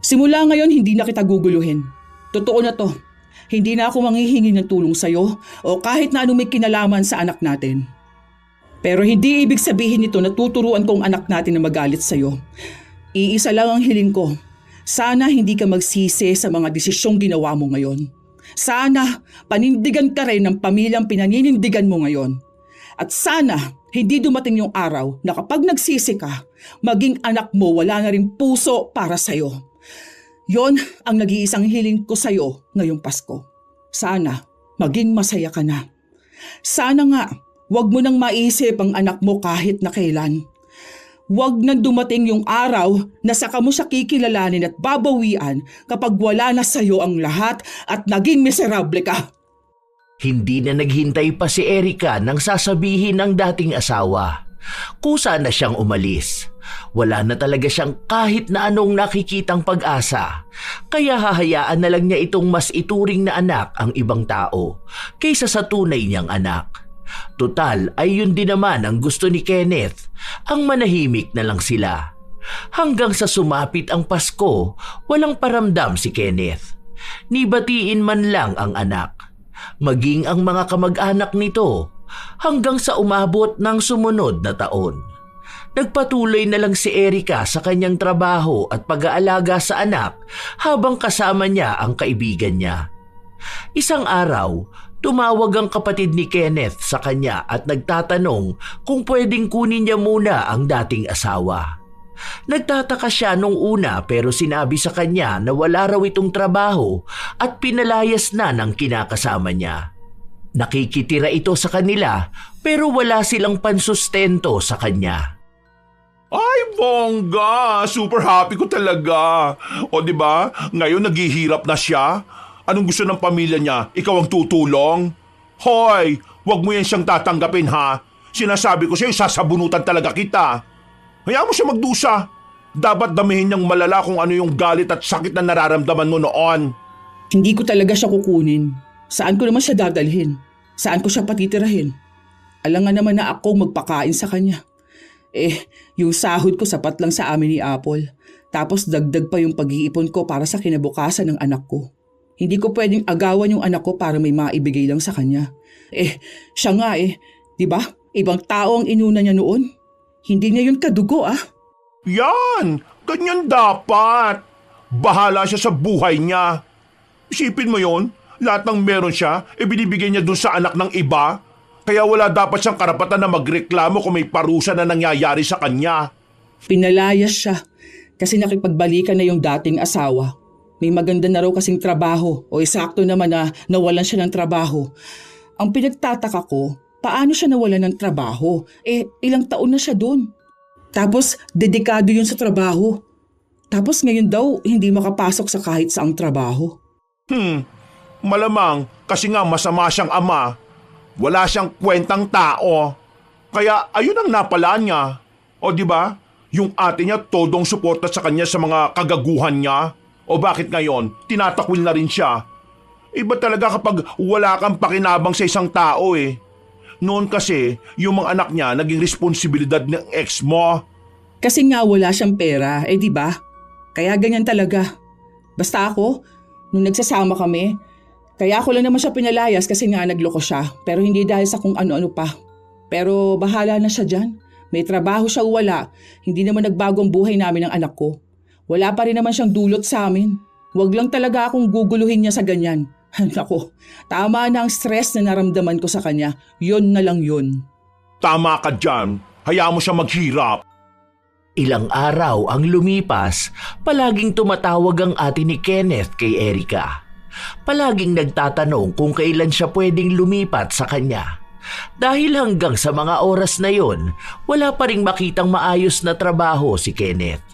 Simula ngayon hindi na kita guguluhin. Totoo na to. Hindi na ako manghihingi ng tulong sa'yo o kahit na anong may kinalaman sa anak natin. Pero hindi ibig sabihin nito na tuturuan ko ang anak natin na magalit sa'yo. Iisa lang ang hiling ko. Sana hindi ka magsisi sa mga desisyong ginawa mo ngayon. Sana panindigan ka rin ng pamilyang pinaninindigan mo ngayon. At sana hindi dumating yung araw na kapag nagsisi ka, maging anak mo wala na rin puso para sa'yo. Yon ang nag-iisang hiling ko sa'yo ngayong Pasko. Sana maging masaya ka na. Sana nga wag mo nang maisip ang anak mo kahit na kailan. Huwag nang dumating yung araw na saka mo siya kikilalanin at babawian kapag wala na sa'yo ang lahat at naging miserable ka. Hindi na naghintay pa si Erica nang sasabihin ng dating asawa. Kusa na siyang umalis. Wala na talaga siyang kahit na anong nakikitang pag-asa. Kaya hahayaan na lang niya itong mas ituring na anak ang ibang tao kaysa sa tunay niyang anak. Total ay yun din naman ang gusto ni Kenneth, ang manahimik na lang sila. Hanggang sa sumapit ang Pasko, walang paramdam si Kenneth. Nibatiin man lang ang anak, maging ang mga kamag-anak nito, hanggang sa umabot ng sumunod na taon. Nagpatuloy na lang si Erica sa kanyang trabaho at pag-aalaga sa anak habang kasama niya ang kaibigan niya. Isang araw, tumawag ang kapatid ni Kenneth sa kanya at nagtatanong kung pwedeng kunin niya muna ang dating asawa. Nagtataka siya nung una pero sinabi sa kanya na wala raw itong trabaho at pinalayas na ng kinakasama niya. Nakikitira ito sa kanila pero wala silang pansustento sa kanya. Ay, bongga! Super happy ko talaga. O di ba? Ngayon naghihirap na siya. Anong gusto ng pamilya niya? Ikaw ang tutulong? Hoy, wag mo yan siyang tatanggapin ha. Sinasabi ko sa'yo, sasabunutan talaga kita. Hayaan mo siya magdusa. Dapat damihin niyang malala kung ano yung galit at sakit na nararamdaman mo noon. Hindi ko talaga siya kukunin. Saan ko naman siya dadalhin? Saan ko siya patitirahin? Alam nga naman na ako magpakain sa kanya. Yung sahod ko sapat lang sa amin ni Apple. Tapos dagdag pa yung pag-iipon ko para sa kinabukasan ng anak ko. Hindi ko pwedeng agawan yung anak ko para may maibigay lang sa kanya. Siya nga di ba? Ibang tao ang inuna niya noon. Hindi niya yun kadugo Yan! Ganyan dapat! Bahala siya sa buhay niya. Isipin mo yon, lahat ng meron siya, binibigay niya dun sa anak ng iba. Kaya wala dapat siyang karapatan na magreklamo kung may parusa na nangyayari sa kanya. Pinalayas siya kasi nakipagbalikan na yung dating asawa. May maganda na raw kasing trabaho o eksakto naman na nawalan siya ng trabaho. Ang pinagtataka ko, paano siya nawalan ng trabaho? Ilang taon na siya doon. Tapos dedikado yun sa trabaho. Tapos ngayon daw hindi makapasok sa kahit saang trabaho. Malamang kasi nga masama siyang ama. Wala siyang kwentang tao. Kaya ayun ang napala niya. O di ba? Yung ate niya todong suporta sa kanya sa mga kagaguhan niya. O bakit ngayon, tinatakwil na rin siya? Iba talaga kapag wala kang pakinabang sa isang tao Noon kasi, yung mga anak niya naging responsibilidad ng ex mo. Kasi nga wala siyang pera, di ba? Kaya ganyan talaga. Basta ako, nung nagsasama kami, kaya ako lang naman siya pinalayas kasi nga nagloko siya. Pero hindi dahil sa kung ano-ano pa. Pero bahala na siya dyan. May trabaho siya o wala. Hindi naman nagbago ang buhay namin ng anak ko. Wala pa rin naman siyang dulot sa amin. Huwag lang talaga akong guguluhin niya sa ganyan. Nako, tama na ang stress na naramdaman ko sa kanya. Yun na lang yun. Tama ka dyan. Hayaan mo siya maghirap. Ilang araw ang lumipas, palaging tumatawag ang ate ni Kenneth kay Erica. Palaging nagtatanong kung kailan siya pwedeng lumipat sa kanya. Dahil hanggang sa mga oras na yon, wala pa ring makitang maayos na trabaho si Kenneth.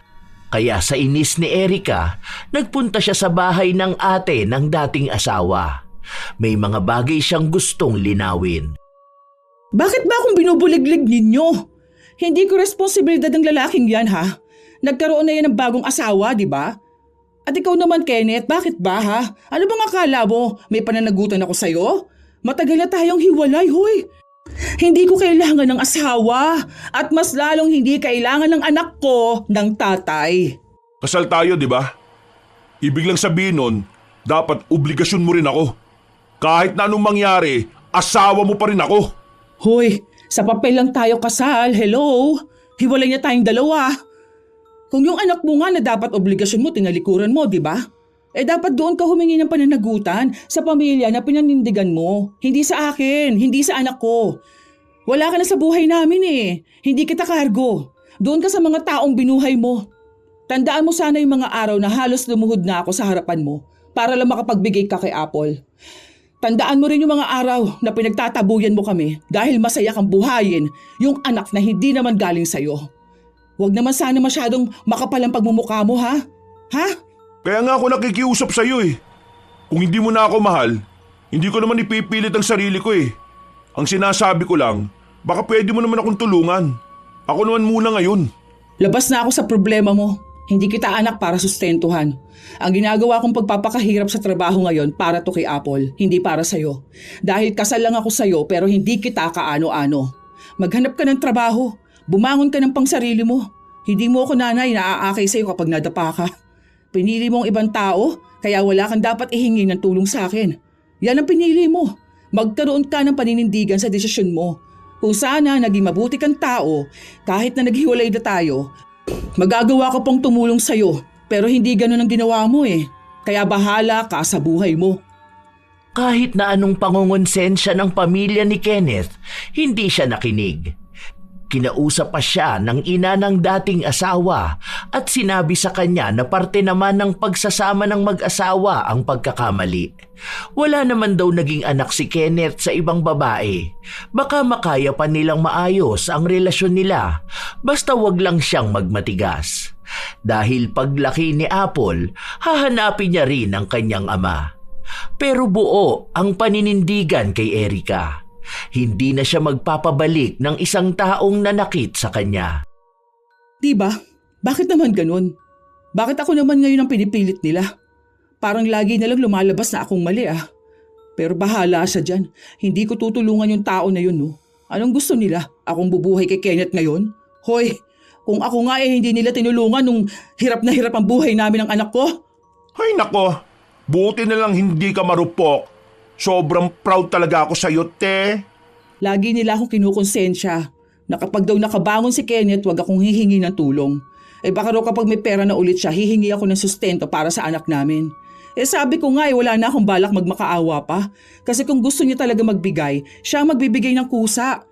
Kaya sa inis ni Erica, nagpunta siya sa bahay ng ate ng dating asawa. May mga bagay siyang gustong linawin. Bakit ba akong binubuliglig ninyo? Hindi ko responsibilidad ng lalaking yan Nagkaroon na yan ng bagong asawa, di ba? At ikaw naman Kenneth, bakit ba Ano bang akala mo? May pananagutan ako sa'yo? Matagal na tayong hiwalay, hoy! Hindi ko kailangan ng asawa at mas lalong hindi kailangan ng anak ko ng tatay. Kasal tayo, di ba? Ibig lang sabihin nun, dapat obligasyon mo rin ako. Kahit na anong mangyari, asawa mo pa rin ako. Hoy, sa papel lang tayo kasal, hello? Hiwalay na tayong dalawa. Kung yung anak mo nga na dapat obligasyon mo, tinalikuran mo, di ba? Dapat doon ka humingi ng pananagutan sa pamilya na pinanindigan mo. Hindi sa akin, hindi sa anak ko. Wala ka na sa buhay namin Hindi kita kargo. Doon ka sa mga taong binuhay mo. Tandaan mo sana yung mga araw na halos lumuhod na ako sa harapan mo para lang makapagbigay ka kay Apple. Tandaan mo rin yung mga araw na pinagtatabuyan mo kami dahil masaya kang buhayin yung anak na hindi naman galing sa'yo. Huwag naman sana masyadong makapal ang pagmumukha mo, ha? Kaya nga ako nakikiusap sa'yo Kung hindi mo na ako mahal, hindi ko naman ipipilit ang sarili ko Ang sinasabi ko lang, baka pwede mo naman akong tulungan. Ako naman muna ngayon. Labas na ako sa problema mo. Hindi kita anak para sustentuhan. Ang ginagawa kong pagpapakahirap sa trabaho ngayon para to kay Apple, hindi para sa'yo. Dahil kasal lang ako sa'yo pero hindi kita kaano-ano. Maghanap ka ng trabaho. Bumangon ka ng pangsarili mo. Hindi mo ako nanay na aakay sa'yo kapag nadapa ka. Pinili mo ang ibang tao, kaya wala kang dapat ihingi ng tulong sa akin. Yan ang pinili mo. Magkaroon ka ng paninindigan sa desisyon mo. Kung sana naging mabuti kang tao, kahit na naghiwalay na tayo, magagawa ko pong tumulong sa'yo. Pero hindi ganun ang ginawa mo Kaya bahala ka sa buhay mo. Kahit na anong pangongonsensya ng pamilya ni Kenneth, hindi siya nakinig. Kinausap pa siya ng ina ng dating asawa at sinabi sa kanya na parte naman ng pagsasama ng mag-asawa ang pagkakamali. Wala naman daw naging anak si Kenneth sa ibang babae. Baka makaya pa nilang maayos ang relasyon nila, basta wag lang siyang magmatigas. Dahil paglaki ni Apple, hahanapin niya rin ang kanyang ama. Pero buo ang paninindigan kay Erica. Hindi na siya magpapabalik ng isang taong nanakit sa kanya. Diba? Bakit naman ganun? Bakit ako naman ngayon ang pinipilit nila? Parang lagi na lang lumalabas na akong mali Pero bahala siya dyan. Hindi ko tutulungan yung tao na yun Anong gusto nila? Akong bubuhay kay Kenneth ngayon? Hoy, kung ako nga hindi nila tinulungan nung hirap na hirap ang buhay namin ng anak ko. Ay nako, buti na lang hindi ka marupok. Sobrang proud talaga ako sa'yo, te. Lagi nila akong kinukonsensya na kapag daw nakabangon si Kenneth, wag akong hihingi ng tulong. Baka raw kapag may pera na ulit siya, hihingi ako ng sustento para sa anak namin. Sabi ko nga wala na akong balak magmakaawa pa. Kasi kung gusto niya talaga magbigay, siya ang magbibigay ng kusa.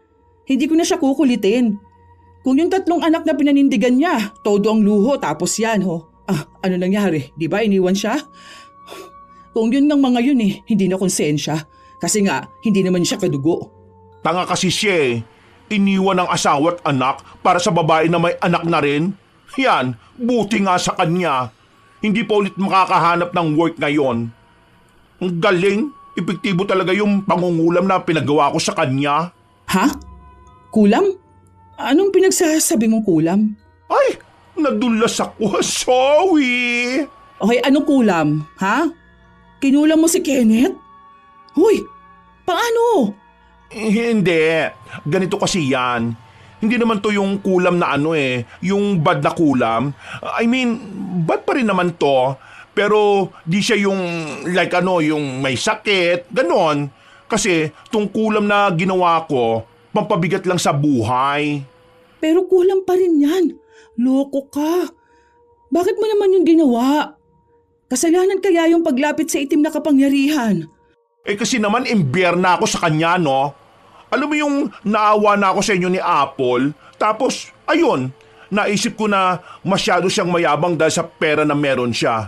Hindi ko na siya kukulitin. Kung yung 3 anak na pinanindigan niya, todo ang luho tapos yan ano nangyari? Di ba iniwan siya? Kung yun ng mga yun hindi na konsensya. Kasi nga, hindi naman siya kadugo. Tanga kasi siya eh. Iniwan ng asawa at anak para sa babae na may anak na rin. Yan, buti nga sa kanya. Hindi pa ulit makakahanap ng work ngayon. Ang galing, epektibo talaga yung pangungulam na pinagawa ko sa kanya. Ha? Kulam? Anong pinagsasabi mong kulam? Ay, nadulas ako. Sorry. Okay, anong kulam? Ha? Kinulam mo si Kenneth? Hoy, paano? Hindi. Ganito kasi yan. Hindi naman to yung kulam na yung bad na kulam. I mean, bad pa rin naman to. Pero di siya yung yung may sakit, ganon. Kasi tong kulam na ginawa ko, pampabigat lang sa buhay. Pero kulam pa rin yan. Loko ka. Bakit mo naman yung ginawa? Kasalanan kaya yung paglapit sa itim na kapangyarihan? Kasi naman imbiyer na ako sa kanya, no? Alam mo yung naawa na ako sa inyo ni Apple, tapos ayun, naisip ko na masyado siyang mayabang dahil sa pera na meron siya.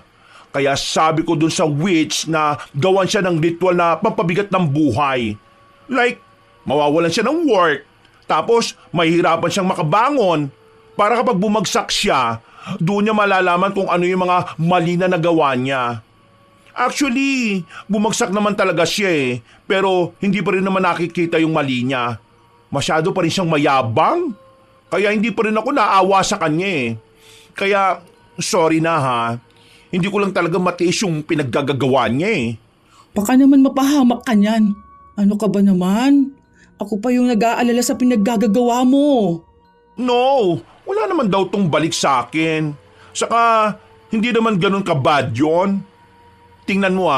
Kaya sabi ko dun sa witch na gawan siya ng ritual na pampabigat ng buhay. Like, mawawalan siya ng work, tapos mahihirapan siyang makabangon para kapag bumagsak siya, doon niya malalaman kung ano yung mga mali na nagawa niya. Actually, bumagsak naman talaga siya pero hindi pa rin naman nakikita yung mali niya. Masyado pa rin siyang mayabang. Kaya hindi pa rin ako naawa sa kanya Kaya, sorry na ha. Hindi ko lang talaga matiis yung pinaggagawa niya Baka naman mapahamak ka niyan. Ano ka ba naman? Ako pa yung nag-aalala sa pinaggagawa mo. No, wala naman daw tong balik sa akin. Saka, hindi naman ganun ka-bad yun. Tingnan mo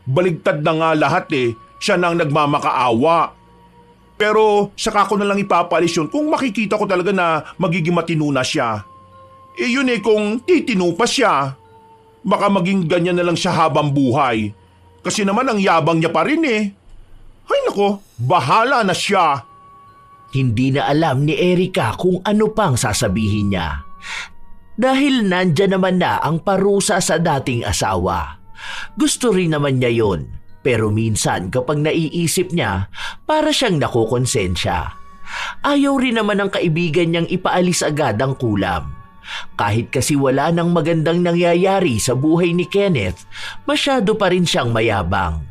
baligtad na nga lahat siya nang nagmamakaawa. Pero saka ko na lang ipapalis yun kung makikita ko talaga na magiging matino na siya. Yun kung titino pa siya. Baka maging ganyan na lang siya habang buhay. Kasi naman ang yabang niya pa rin Ay nako, bahala na siya. Hindi na alam ni Erica kung ano pang sasabihin niya. Dahil nandyan naman na ang parusa sa dating asawa. Gusto rin naman niya yon, pero minsan kapag naiisip niya, para siyang nakukonsensya. Ayaw rin naman ng kaibigan niyang ipaalis agad ang kulam. Kahit kasi wala nang magandang nangyayari sa buhay ni Kenneth, masyado pa rin siyang mayabang.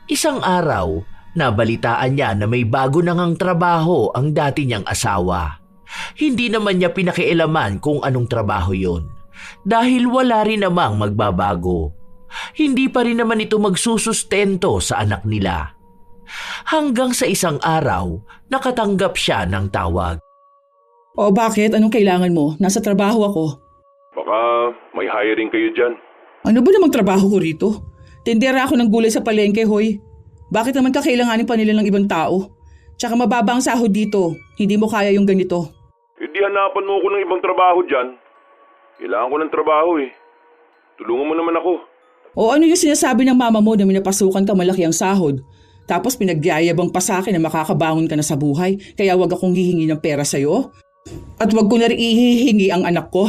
Isang araw, nabalitaan niya na may bago na ngang trabaho ang dati niyang asawa. Hindi naman niya pinakialaman kung anong trabaho yon, dahil wala rin namang magbabago. Hindi pa rin naman ito magsusustento sa anak nila. Hanggang sa isang araw, nakatanggap siya ng tawag. O bakit? Anong kailangan mo? Nasa trabaho ako. Baka may hiring kayo dyan. Ano ba namang trabaho ko rito? Tindera ako ng gulay sa palengke, hoy. Bakit naman kakailanganin pa nila ng ibang tao? Tsaka mababa ang sahod dito. Hindi mo kaya yung ganito. Hindi hanapan mo ako ng ibang trabaho dyan. Kailangan ko ng trabaho Tulungan mo naman ako. O ano yung sinasabi ng mama mo na minapasukan ka malaki ang sahod? Tapos pinagyayabang pa sa akin na makakabangon ka na sa buhay, kaya wag akong hihingi ng pera sa'yo? At wag ko na rin ihihingi ang anak ko?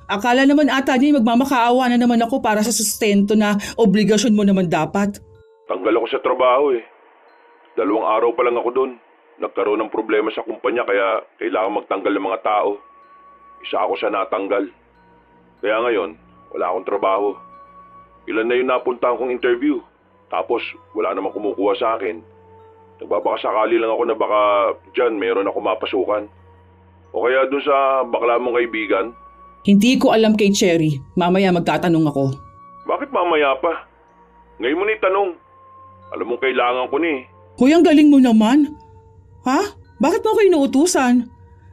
Akala naman ata niya magmamakaawa na naman ako para sa sustento na obligasyon mo naman dapat. Tanggal ako sa trabaho 2 araw pa lang ako doon. Nagkaroon ng problema sa kumpanya kaya kailangan magtanggal ng mga tao. Isa ako sa natanggal. Kaya ngayon, wala akong trabaho. Ilan na yung napuntahan kong interview. Tapos wala namang kumukuha sa akin. Nagbabakasakali lang ako na baka dyan meron ako mapasukan. O kaya dun sa bakla mong kaibigan. Hindi ko alam kay Cherry. Mamaya magtatanong ako. Bakit mamaya pa? Ngayon mo na itanong. Alam mong kailangan ko ni. Hoy, ang galing mo naman. Ha? Bakit mo ako inuutusan?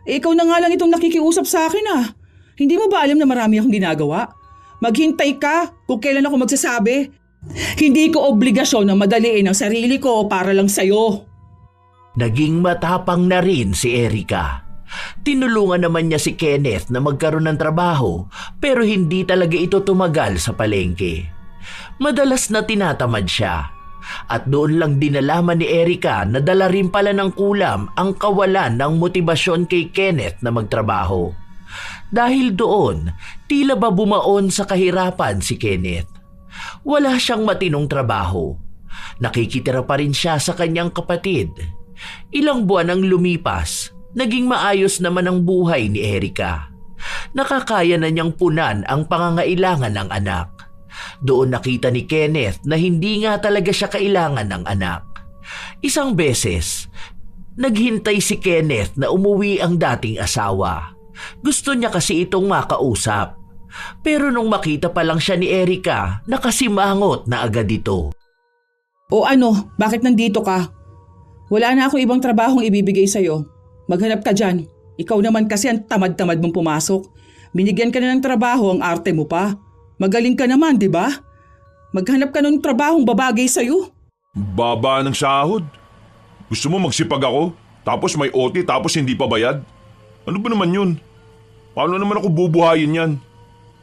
Ikaw na nga lang itong nakikiusap sa akin ah. Hindi mo ba alam na marami akong ginagawa? Maghintay ka kung kailan ako magsasabi. Hindi ko obligasyon na madaliin ang sarili ko para lang sa'yo. Naging matapang na rin si Erika. Tinulungan naman niya si Kenneth na magkaroon ng trabaho pero hindi talaga ito tumagal sa palengke. Madalas na tinatamad siya. At doon lang din nalaman ni Erika na dala rin pala ng kulam ang kawalan ng motibasyon kay Kenneth na magtrabaho. Dahil doon, tila ba bumaon sa kahirapan si Kenneth. Wala siyang matinong trabaho. Nakikitira pa rin siya sa kanyang kapatid. Ilang buwan ang lumipas, naging maayos naman ang buhay ni Erika. Nakakaya na niyang punan ang pangangailangan ng anak. Doon nakita ni Kenneth na hindi nga talaga siya kailangan ng anak. Isang beses, naghintay si Kenneth na umuwi ang dating asawa. Gusto niya kasi itong makausap. Pero nung makita pa lang siya ni Erika, nakasimangot na agad ito. O ano, bakit nandito ka? Wala na ako ibang trabahong ibibigay sa'yo. Maghanap ka dyan. Ikaw naman kasi ang tamad-tamad mong pumasok. Binigyan ka na ng trabaho, ang arte mo pa. Magaling ka naman, di ba? Maghanap ka ng trabahong babagay sa'yo. Baba ng sahod. Gusto mo magsipag ako, tapos may OT, tapos hindi pa bayad? Ano ba naman yun? Paano naman ako bubuhayin yan?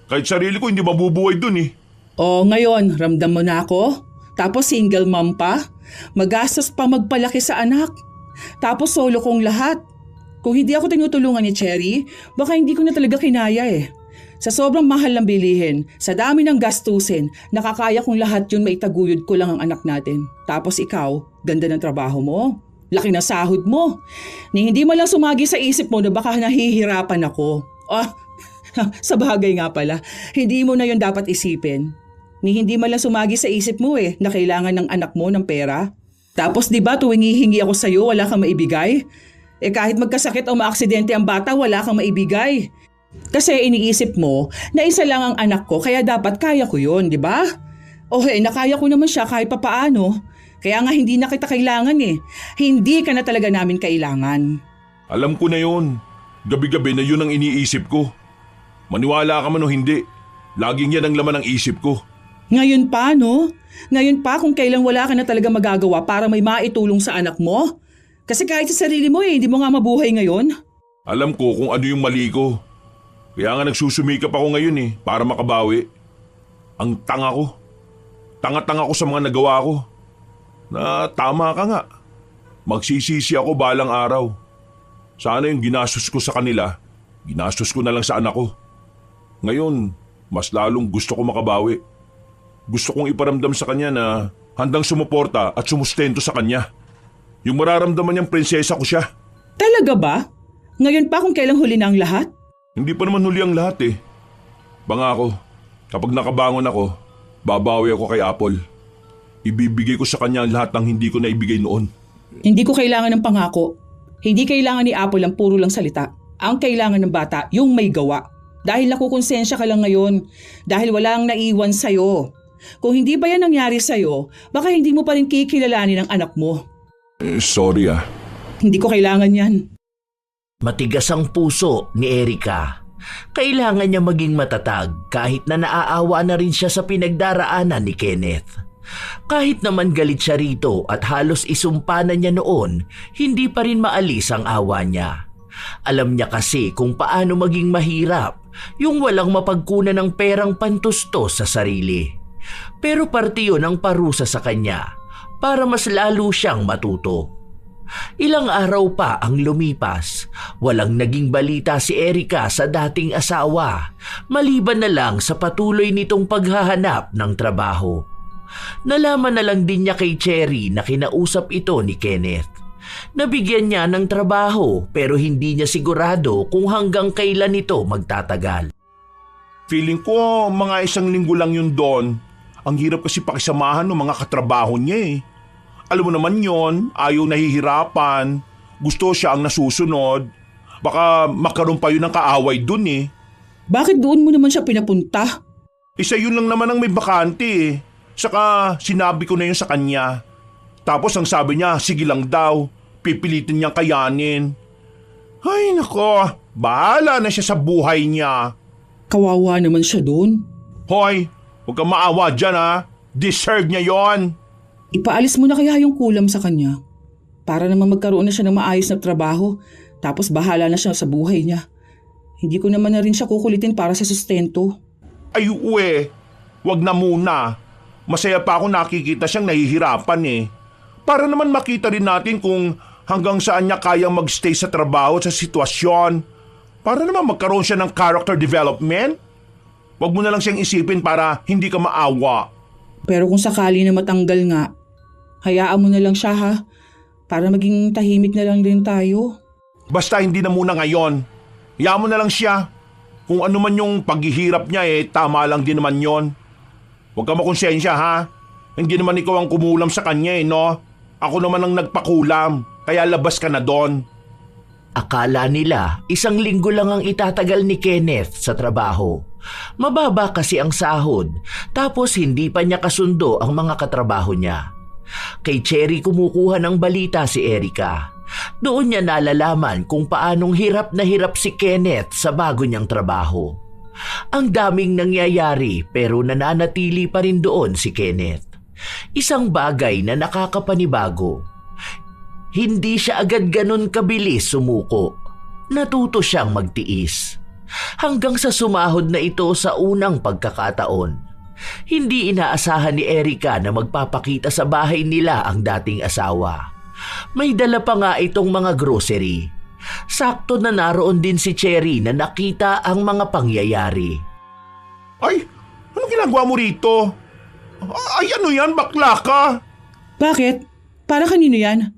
Kahit sarili ko hindi mabubuhay dun eh. O ngayon, ramdam mo na ako? Tapos single mom pa? Magastos pa magpalaki sa anak. Tapos solo kong lahat. Kung hindi ako tinutulungan ni Cherry, baka hindi ko na talaga kinaya eh. Sa sobrang mahal ng bilihin, sa dami ng gastusin, nakakaya kong lahat yun maitaguyod ko lang ang anak natin. Tapos ikaw, ganda ng trabaho mo. Laki na sahod mo. Ni hindi mo lang sumagi sa isip mo na baka nahihirapan ako. Sa bagay nga pala, hindi mo na yun dapat isipin. Ni hindi mo lang sumagi sa isip mo na kailangan ng anak mo ng pera. Tapos di ba tuwing hihingi ako sa'yo, wala kang maibigay? Kahit magkasakit o maaksidente ang bata, wala kang maibigay. Kasi iniisip mo na isa lang ang anak ko kaya dapat kaya ko yun, di ba? Nakaya ko naman siya kahit papaano. Kaya nga hindi na kita kailangan eh. Hindi ka na talaga namin kailangan. Alam ko na yun. Gabi-gabi na yun ang iniisip ko. Maniwala ka man o hindi, laging yan ang laman ng isip ko. Ngayon pa, no? Ngayon pa kung kailan wala ka na talaga magagawa para may maitulong sa anak mo? Kasi kahit sa sarili mo hindi mo nga mabuhay ngayon. Alam ko kung ano yung mali ko. Kaya nga nagsusumikap ako ngayon para makabawi. Ang tanga ko. Tanga-tanga ko sa mga nagawa ko. Na tama ka nga. Magsisisi ako balang araw. Sana yung ginastos ko sa kanila, ginastos ko na lang sa anak ko. Ngayon, mas lalong gusto ko makabawi. Gusto kong iparamdam sa kanya na handang sumuporta at sumustento sa kanya. Yung mararamdaman niyang prinsesa ko siya. Talaga ba? Ngayon pa kung kailang huli na ang lahat? Hindi pa naman huli ang lahat eh. Bangako, kapag nakabangon ako, babawi ako kay Apple. Ibibigay ko sa kanya ang lahat ng hindi ko naibigay noon. Hindi ko kailangan ng pangako. Hindi kailangan ni Apple ang puro lang salita. Ang kailangan ng bata, yung may gawa. Dahil nakukonsensya ka lang ngayon. Dahil walang naiwan sa'yo. Kung hindi ba yan nangyari sa'yo, baka hindi mo pa rin kikilalanin ang anak mo. Sorry ah. Hindi ko kailangan yan. Matigas ang puso ni Erika. Kailangan niya maging matatag kahit na naaawa na rin siya sa pinagdaraanan ni Kenneth. Kahit naman galit siya rito at halos isumpa na niya noon, hindi pa rin maalis ang awa niya. Alam niya kasi kung paano maging mahirap yung walang mapagkunan ng perang pantustos sa sarili. Pero parte yun ang parusa sa kanya para mas lalo siyang matuto. Ilang araw pa ang lumipas, walang naging balita si Erika sa dating asawa, maliban na lang sa patuloy nitong paghahanap ng trabaho. Nalaman na lang din niya kay Cherry na kinausap ito ni Kenneth. Nabigyan niya ng trabaho pero hindi niya sigurado kung hanggang kailan ito magtatagal. Feeling ko mga 1 linggo lang yun doon. Ang hirap kasi pakisamahan ng mga katrabaho niya eh. Alam mo naman yon, ayaw nahihirapan. Gusto siya ang nasusunod. Baka makaroon pa yun ng kaaway dun eh. Bakit doon mo naman siya pinapunta? Isa yun lang naman ang may bakante eh. Saka sinabi ko na yun sa kanya. Tapos ang sabi niya, sige lang daw. Pipilitin niyang kayanin. Ay nako, bahala na siya sa buhay niya. Kawawa naman siya doon. Hoy, huwag kang maawa dyan ha. Deserve niya yon. Ipaalis mo na kaya yung kulam sa kanya. Para naman magkaroon na siya ng maayos na trabaho, tapos bahala na siya sa buhay niya. Hindi ko naman na rin siya kukulitin para sa sustento. Ay uwe, wag na muna. Masaya pa ako nakikita siyang nahihirapan eh. Para naman makita rin natin kung hanggang saan niya kayang magstay sa trabaho at sa sitwasyon. Para naman magkaroon siya ng character development. Wag mo na lang siyang isipin para hindi ka maawa. Pero kung sakali na matanggal nga, hayaan mo na lang siya ha. Para maging tahimik na lang din tayo. Basta hindi na muna ngayon. Hayaan mo na lang siya. Kung ano man yung paghihirap niya tama lang din naman yon. Huwag ka makonsensya ha. Hindi naman ikaw ang kumulam sa kanya no? Ako naman ang nagpakulam, kaya labas ka na doon. Akala nila 1 linggo lang ang itatagal ni Kenneth sa trabaho. Mababa kasi ang sahod, tapos hindi pa niya kasundo ang mga katrabaho niya. Kay Cherry kumukuha ng balita si Erica. Doon niya nalalaman kung paanong hirap na hirap si Kenneth sa bago niyang trabaho. Ang daming nangyayari pero nananatili pa rin doon si Kenneth. Isang bagay na nakakapanibago. Hindi siya agad ganon kabilis sumuko. Natuto siyang magtiis. Hanggang sa sumahod na ito sa unang pagkakataon. Hindi inaasahan ni Erica na magpapakita sa bahay nila ang dating asawa. May dala pa nga itong mga grocery. Sakto na naroon din si Cherry na nakita ang mga pangyayari. Ay, anong ginagawa mo rito? Ay, ano yan? Bakla ka? Bakit? Para kanino yan?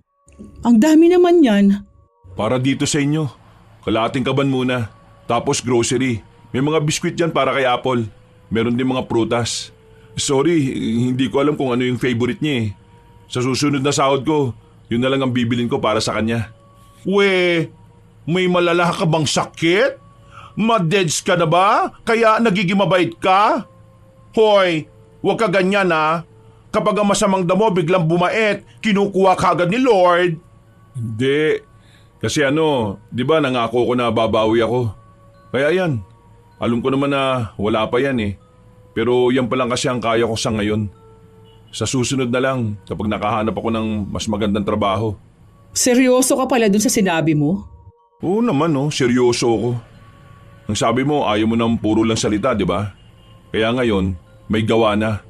Ang dami naman yan. Para dito sa inyo. Kalahating kaban muna. Tapos grocery. May mga biskwit dyan para kay Apple. Meron din mga prutas. Sorry, hindi ko alam kung ano yung favorite niya eh. Sa susunod na sahod ko, yun na lang ang bibilin ko para sa kanya. We, may malala ka bang sakit? Madeds ka na ba? Kaya nagiging mabait ka? Hoy, huwag ka ganyan ha. Kapag ang masamang damo biglang bumait, kinukuha ka agad ni Lord. Hindi. Kasi di ba nangako ko na babawi ako. Kaya yan, alam ko naman na wala pa yan eh. Pero yan pa lang kasi ang kaya ko sa ngayon. Sa susunod na lang kapag nakahanap ako ng mas magandang trabaho. Seryoso ka pala dun sa sinabi mo? Oo naman seryoso ako. Ang sabi mo ayaw mo nang puro lang salita, di ba? Kaya ngayon, may gawa na.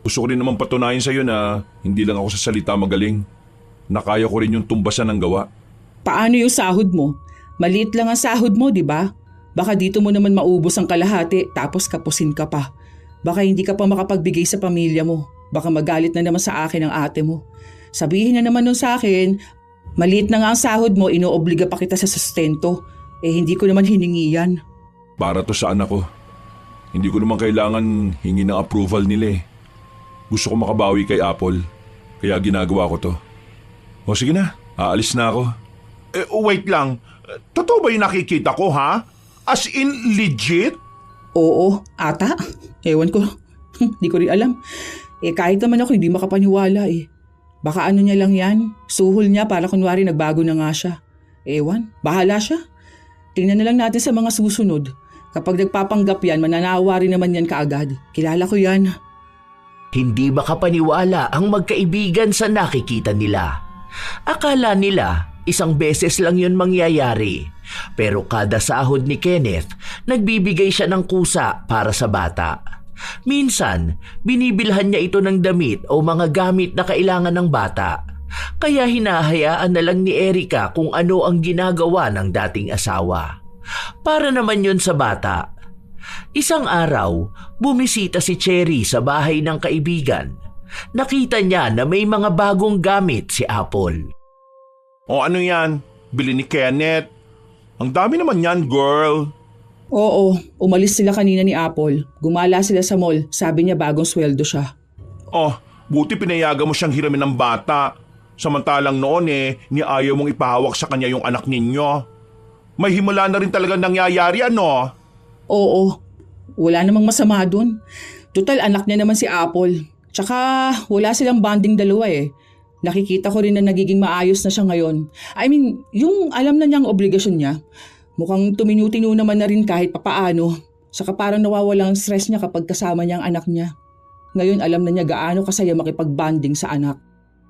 Gusto ko rin naman patunayan sa'yo na hindi lang ako sa salita magaling. Nakaya ko rin yung tumbasan ng gawa. Paano yung sahod mo? Maliit lang ang sahod mo, di ba? Baka dito mo naman maubos ang kalahati tapos kapusin ka pa. Baka hindi ka pa makapagbigay sa pamilya mo. Baka magalit na naman sa akin ang ate mo. Sabihin na naman nun sa akin, maliit na nga ang sahod mo, inoobliga pa kita sa sustento. Hindi ko naman hiningi yan. Para to sa anak ko. Hindi ko naman kailangan hingi ng approval nila eh. Gusto ko makabawi kay Apple. Kaya ginagawa ko to. O sige na, aalis na ako. Wait lang. Totoo ba yung nakikita ko ha? As in legit? Oo, ata. Ewan ko. Hindi ko rin alam. Kahit naman ako hindi makapaniwala eh. Baka ano niya lang yan. Suhol niya para kunwari nagbago na nga siya. Ewan, bahala siya. Tingnan na lang natin sa mga susunod. Kapag nagpapanggap yan, mananawa rin naman yan kaagad. Kilala ko yan. Hindi makapaniwala ang magkaibigan sa nakikita nila. Akala nila 1 beses lang yun mangyayari. Pero kada sahod ni Kenneth, nagbibigay siya ng kusa para sa bata. Minsan, binibilhan niya ito ng damit o mga gamit na kailangan ng bata. Kaya hinahayaan na lang ni Erica kung ano ang ginagawa ng dating asawa. Para naman yun sa bata. Isang araw, bumisita si Cherry sa bahay ng kaibigan. Nakita niya na may mga bagong gamit si Apple. O ano yan? Bili ni Kenneth? Ang dami naman yan, girl. Oo, umalis sila kanina ni Apple. Gumala sila sa mall. Sabi niya bagong sweldo siya. Oh, buti pinayagan mo siyang hiramin ng bata. Samantalang noon ni ayaw mong ipahawak sa kanya yung anak ninyo. May himala na rin talaga nangyayari Oo, wala namang masama dun. Total anak niya naman si Apple. Tsaka wala silang bonding dalawa eh. Nakikita ko rin na nagiging maayos na siya ngayon. I mean, yung alam na niyang obligasyon niya. Mukhang tuminutino naman na rin kahit papaano. Saka parang nawawala ang stress niya kapag kasama niya ang anak niya. Ngayon alam na niya gaano kasaya makipag-bonding sa anak.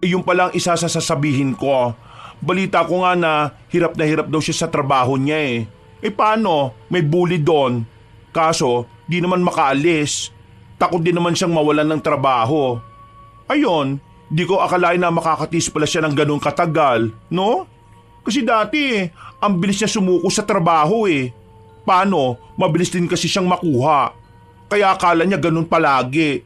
Yung palang isa sa sasabihin ko. Balita ko nga na hirap daw siya sa trabaho niya eh. Paano? May bully doon. Kaso, di naman makaalis. Takot din naman siyang mawalan ng trabaho. Ayon, di ko akalain na makakatis pala siya ng ganun katagal, no? Kasi dati, ang bilis niya sumuko sa trabaho eh. Paano? Mabilis din kasi siyang makuha. Kaya akala niya ganun palagi.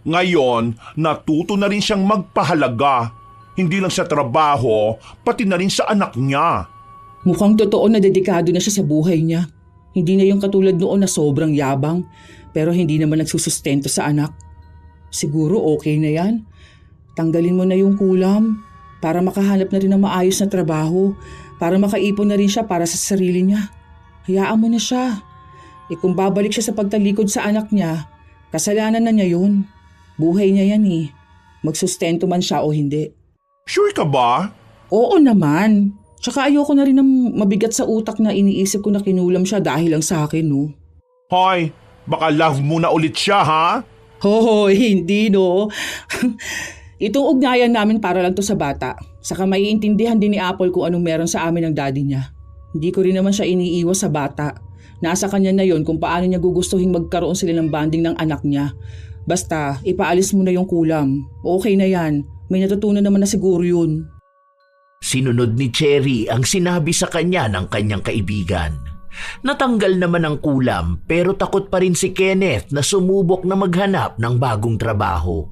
Ngayon, natuto na rin siyang magpahalaga. Hindi lang sa trabaho, pati na rin sa anak niya. Mukhang totoo na dedikado na siya sa buhay niya. Hindi na yung katulad noon na sobrang yabang, pero hindi naman nagsusustento sa anak. Siguro okay na yan. Tanggalin mo na yung kulam para makahanap na rin ng maayos na trabaho, para makaipon na rin siya para sa sarili niya. Hayaan mo na siya. Kung babalik siya sa pagtalikod sa anak niya, kasalanan na niya yun. Buhay niya yan eh. Magsustento man siya o hindi. Sure ka ba? Oo naman. Tsaka ayoko na rin ng mabigat sa utak na iniisip ko na kinulam siya dahil lang sa akin, no? Hoy, baka love mo na ulit siya, ha? Hoy, hindi no. Itong ugnayan namin para lang to sa bata. Saka maiintindihan din ni Apple kung anong meron sa amin ng daddy niya. Hindi ko rin naman siya iniiwas sa bata. Nasa kanya na yon kung paano niya gugustuhin magkaroon sila ng bonding ng anak niya. Basta, ipaalis mo na yung kulam. Okay na yan. May natutunan naman na siguro yun. Sinunod ni Cherry ang sinabi sa kanya ng kanyang kaibigan. Natanggal naman ang kulam pero takot pa rin si Kenneth na sumubok na maghanap ng bagong trabaho.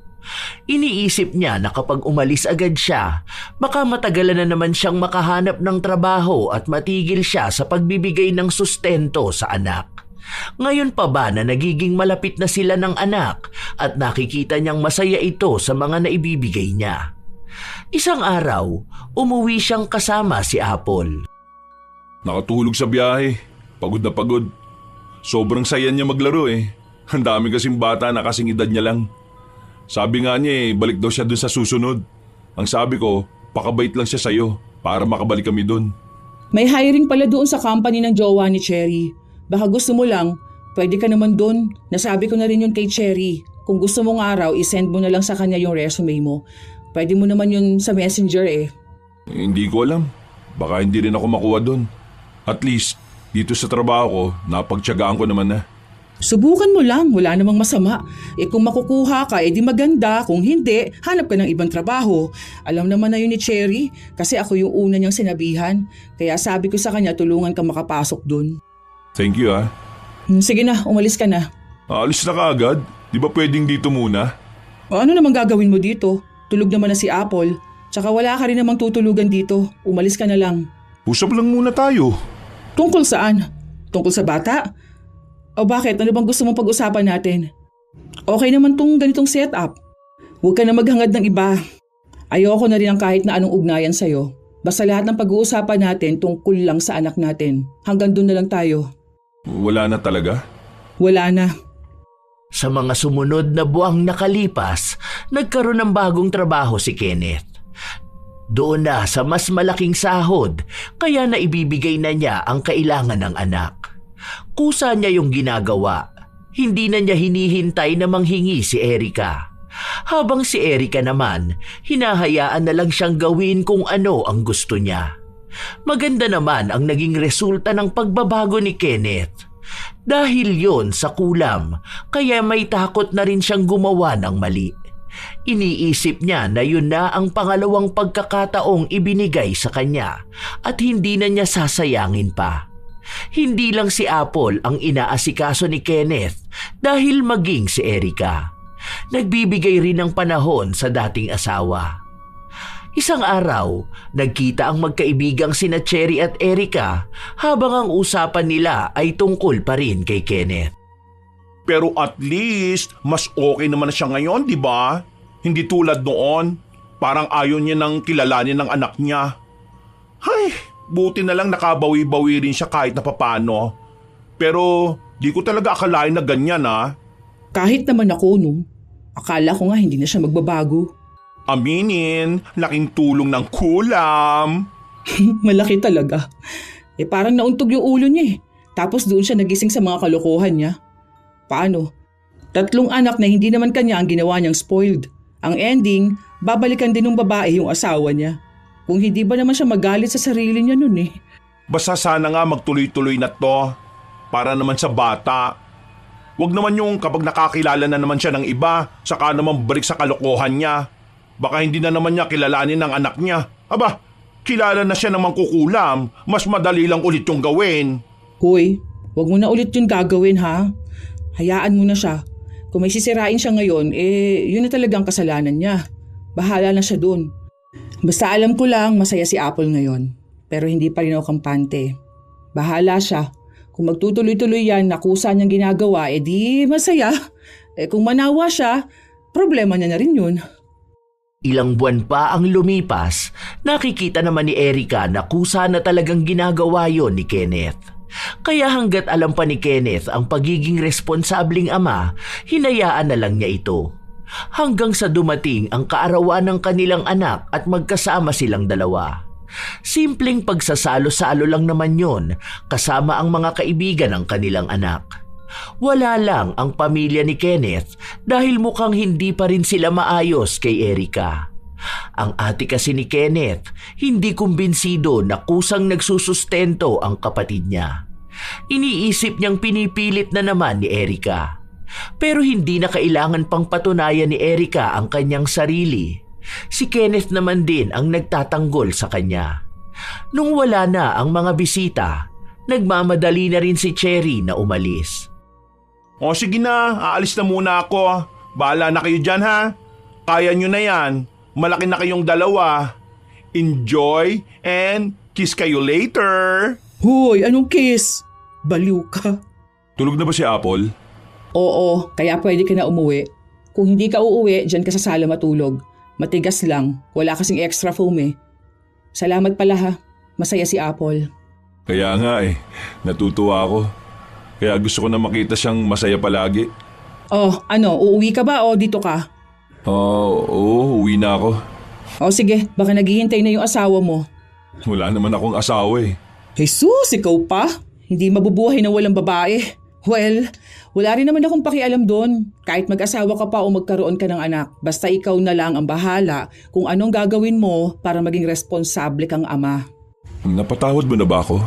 Iniisip niya na kapag umalis agad siya, baka matagalan na naman siyang makahanap ng trabaho at matigil siya sa pagbibigay ng sustento sa anak. Ngayon pa ba na nagiging malapit na sila ng anak at nakikita niyang masaya ito sa mga naibibigay niya. Isang araw, umuwi siyang kasama si Apple. Nakatulog sa biyahe. Pagod na pagod. Sobrang saya niya maglaro eh. Ang dami kasing bata na kasing edad niya lang. Sabi nga niya balik daw siya dun sa susunod. Ang sabi ko, pakabait lang siya sa'yo para makabalik kami dun. May hiring pala doon sa company ng jowa ni Cherry. Baka gusto mo lang, pwede ka naman doon. Nasabi ko na rin yun kay Cherry. Kung gusto mong araw, isend mo na lang sa kanya yung resume mo. Pwede mo naman yun sa messenger eh. Hindi ko alam. Baka hindi rin ako makuha dun. At least, dito sa trabaho ko, napagtiyagaan ko naman na. Subukan mo lang, wala namang masama. Kung makukuha ka, di maganda. Kung hindi, hanap ka ng ibang trabaho. Alam naman na yun ni Cherry, kasi ako yung una niyang sinabihan. Kaya sabi ko sa kanya, tulungan ka makapasok dun. Thank you ah. Sige na, umalis ka na. Alis na kaagad? Di ba pwedeng dito muna? Ano naman gagawin mo dito? Tulog naman na si Apple. Tsaka wala ka rin namang tutulugan dito. Umalis ka na lang. Usap lang muna tayo. Tungkol saan? Tungkol sa bata? O bakit? Ano bang gusto mong pag-usapan natin? Okay naman tong ganitong setup. Huwag ka na maghangad ng iba. Ayoko na rin ang kahit na anong ugnayan sa'yo. Basta lahat ng pag-uusapan natin tungkol lang sa anak natin. Hanggang doon na lang tayo. Wala na talaga? Wala na. Sa mga sumunod na buwang nakalipas, nagkaroon ng bagong trabaho si Kenneth. Doon na sa mas malaking sahod, kaya naibibigay na niya ang kailangan ng anak. Kusa niya yung ginagawa. Hindi na niya hinihintay na manghingi si Erica. Habang si Erica naman, hinahayaan na lang siyang gawin kung ano ang gusto niya. Maganda naman ang naging resulta ng pagbabago ni Kenneth. Dahil yon sa kulam, kaya may takot na rin siyang gumawa ng mali. Iniisip niya na yun na ang pangalawang pagkakataong ibinigay sa kanya at hindi na niya sasayangin pa. Hindi lang si Apple ang inaasikaso ni Kenneth dahil maging si Erica. Nagbibigay rin ng panahon sa dating asawa. Isang araw, nagkita ang magkaibigang sina Cherry at Erica habang ang usapan nila ay tungkol pa rin kay Kenneth. Pero at least, mas okay naman na siya ngayon, di ba? Hindi tulad noon. Parang ayaw niya nang kilalanin ng anak niya. Ay, buti na lang nakabawi-bawi rin siya kahit na papano. Pero di ko talaga akalain na ganyan ah. Kahit naman ako, no? Akala ko nga hindi na siya magbabago. Aminin, laking tulong ng kulam. Malaki talaga. Parang nauntog yung ulo niya eh. Tapos doon siya nagising sa mga kalokohan niya. Paano? 3 anak na hindi naman kanya ang ginawa niyang spoiled. Ang ending, babalikan din ng babae yung asawa niya. Kung hindi ba naman siya magalit sa sarili niya nun eh. Basta sana nga magtuloy-tuloy na to. Para naman sa bata. Huwag naman yung kapag nakakilala na naman siya ng iba, saka naman balik sa kalokohan niya. Baka hindi na naman niya kilalanin ng anak niya. Aba, kilala na siya ng mangkukulam. Mas madali lang ulit yung gawin. Hoy, wag mo na ulit yun gagawin ha. Hayaan mo na siya. Kung may sisirain siya ngayon, yun na talagang kasalanan niya. Bahala na siya dun. Basta alam ko lang masaya si Apple ngayon. Pero hindi pa rin ako kampante. Bahala siya. Kung magtutuloy-tuloy yan, nakusa niyang ginagawa, di masaya. Kung manawa siya, problema niya na rin yun. Ilang buwan pa ang lumipas, nakikita naman ni Erica na kusa na talagang ginagawa yon ni Kenneth. Kaya hanggat alam pa ni Kenneth ang pagiging responsabling ama, hinayaan na lang niya ito. Hanggang sa dumating ang kaarawan ng kanilang anak at magkasama silang dalawa. Simpleng pagsasalo-salo lang naman yon kasama ang mga kaibigan ng kanilang anak. Wala lang ang pamilya ni Kenneth dahil mukhang hindi pa rin sila maayos kay Erica. Ang ate kasi ni Kenneth hindi kumbinsido na kusang nagsusustento ang kapatid niya. Iniisip niyang pinipilit na naman ni Erica. Pero hindi na kailangan pang patunayan ni Erica ang kanyang sarili. Si Kenneth naman din ang nagtatanggol sa kanya. Nung wala na ang mga bisita, nagmamadali na rin si Cherry na umalis. O sige na, aalis na muna ako. Bahala na kayo dyan ha. Kaya nyo na yan. Malaki na kayong dalawa. Enjoy and kiss kayo later. Hoy, anong kiss? Baliw ka. Tulog na ba si Apple? Oo, kaya pwede ka na umuwi. Kung hindi ka uuwi, dyan ka sa sala matulog. Matigas lang, wala kasing extra foam eh. Salamat pala ha, masaya si Apple. Kaya nga natutuwa ako. Kaya gusto ko na makita siyang masaya palagi. Oh, uuwi ka ba o dito ka? Oo, uwi na ako. O sige, baka naghihintay na yung asawa mo. Wala naman akong asawa Jesus, ikaw pa? Hindi mabubuhay na walang babae. Well, wala rin naman akong pakialam doon. Kahit mag-asawa ka pa o magkaroon ka ng anak, basta ikaw na lang ang bahala kung anong gagawin mo para maging responsable kang ama. Napatawad mo na ba ako?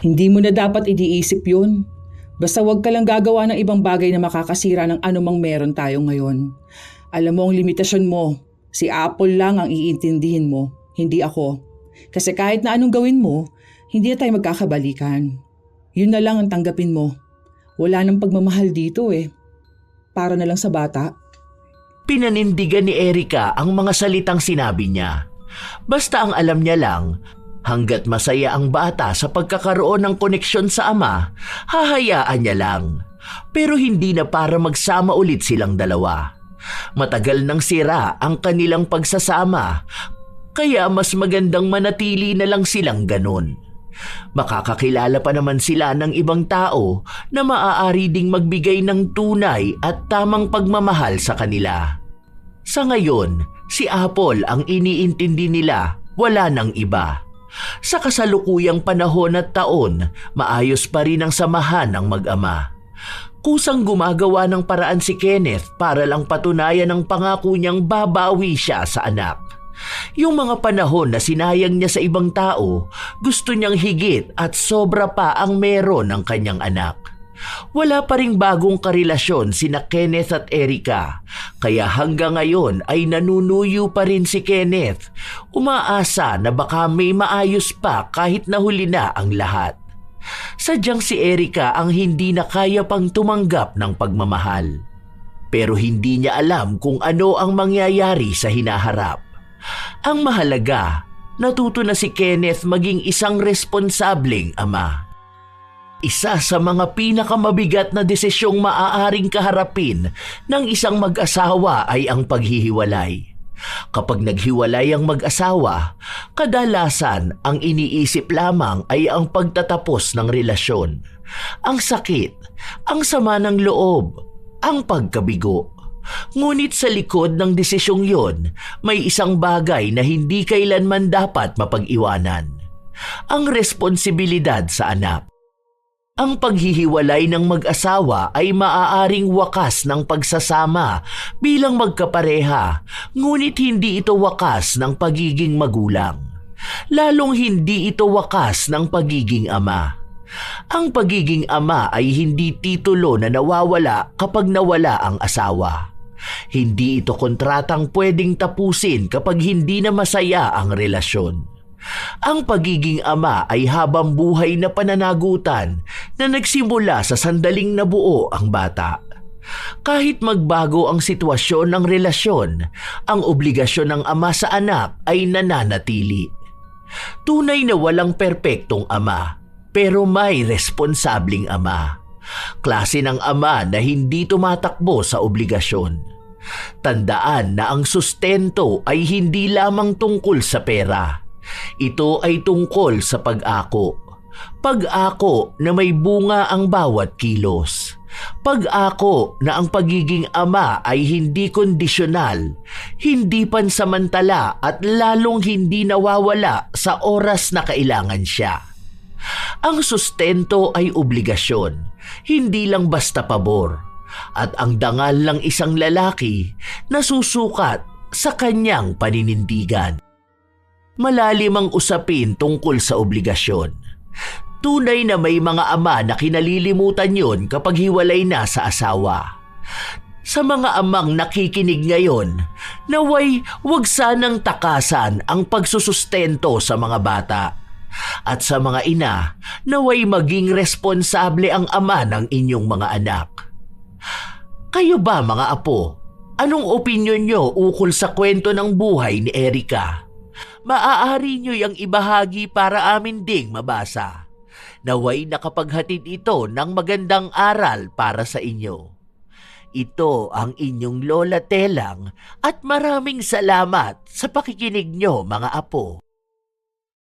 Hindi mo na dapat iniisip yun. Basta wag ka lang gagawa ng ibang bagay na makakasira ng anumang meron tayo ngayon. Alam mo ang limitasyon mo. Si Apple lang ang iintindihin mo, hindi ako. Kasi kahit na anong gawin mo, hindi na tayo magkakabalikan. Yun na lang ang tanggapin mo. Wala nang pagmamahal dito Para na lang sa bata. Pinanindigan ni Erica ang mga salitang sinabi niya. Basta ang alam niya lang, hanggat masaya ang bata sa pagkakaroon ng koneksyon sa ama, hahayaan niya lang. Pero hindi na para magsama ulit silang dalawa. Matagal nang sira ang kanilang pagsasama, kaya mas magandang manatili na lang silang ganon. Makakakilala pa naman sila ng ibang tao na maaari ding magbigay ng tunay at tamang pagmamahal sa kanila. Sa ngayon, si Apple ang iniintindi nila, wala nang iba. Sa kasalukuyang panahon at taon, maayos pa rin ang samahan ng mag-ama. Kusang gumagawa ng paraan si Kenneth para lang patunayan ang pangako niyang babawi siya sa anak. Yung mga panahon na sinayang niya sa ibang tao, gusto niyang higit at sobra pa ang meron ng kanyang anak. Wala pa ring bagong karelasyon sina Kenneth at Erica, kaya hanggang ngayon ay nanunuyo pa rin si Kenneth. Umaasa na baka may maayos pa kahit nahuli na ang lahat. Sadyang si Erica ang hindi na kaya pang tumanggap ng pagmamahal. Pero hindi niya alam kung ano ang mangyayari sa hinaharap. Ang mahalaga, natuto na si Kenneth maging isang responsableng ama. Isa sa mga pinakamabigat na desisyong maaaring kaharapin ng isang mag-asawa ay ang paghihiwalay. Kapag naghiwalay ang mag-asawa, kadalasan ang iniisip lamang ay ang pagtatapos ng relasyon. Ang sakit, ang sama ng loob, ang pagkabigo. Ngunit sa likod ng desisyong yon, may isang bagay na hindi kailanman dapat mapag-iwanan. Ang responsibilidad sa anak. Ang paghihiwalay ng mag-asawa ay maaaring wakas ng pagsasama bilang magkapareha, ngunit hindi ito wakas ng pagiging magulang. Lalong hindi ito wakas ng pagiging ama. Ang pagiging ama ay hindi titulo na nawawala kapag nawala ang asawa. Hindi ito kontratang pwedeng tapusin kapag hindi na masaya ang relasyon. Ang pagiging ama ay habang buhay na pananagutan na nagsimula sa sandaling nabuo ang bata. Kahit magbago ang sitwasyon ng relasyon, ang obligasyon ng ama sa anak ay nananatili. Tunay na walang perpektong ama, pero may responsabling ama. Klase ng ama na hindi tumatakbo sa obligasyon. Tandaan na ang sustento ay hindi lamang tungkol sa pera. Ito ay tungkol sa pag-ako. Pag-ako na may bunga ang bawat kilos. Pag-ako na ang pagiging ama ay hindi kondisyonal, hindi pansamantala at lalong hindi nawawala sa oras na kailangan siya. Ang sustento ay obligasyon, hindi lang basta pabor, at ang dangal ng isang lalaki na susukat sa kanyang paninindigan. Malalim ang usapin tungkol sa obligasyon. Tunay na may mga ama na kinalilimutan yon kapag hiwalay na sa asawa. Sa mga amang nakikinig ngayon, naway wag sanang takasan ang pagsusustento sa mga bata. At sa mga ina, naway maging responsable ang ama ng inyong mga anak. Kayo ba mga apo, anong opinyon nyo ukol sa kwento ng buhay ni Erica? Maaari nyo yang ibahagi para amin ding mabasa. Naway nakapaghatid ito ng magandang aral para sa inyo. Ito ang inyong Lola Telang at maraming salamat sa pakikinig nyo mga apo.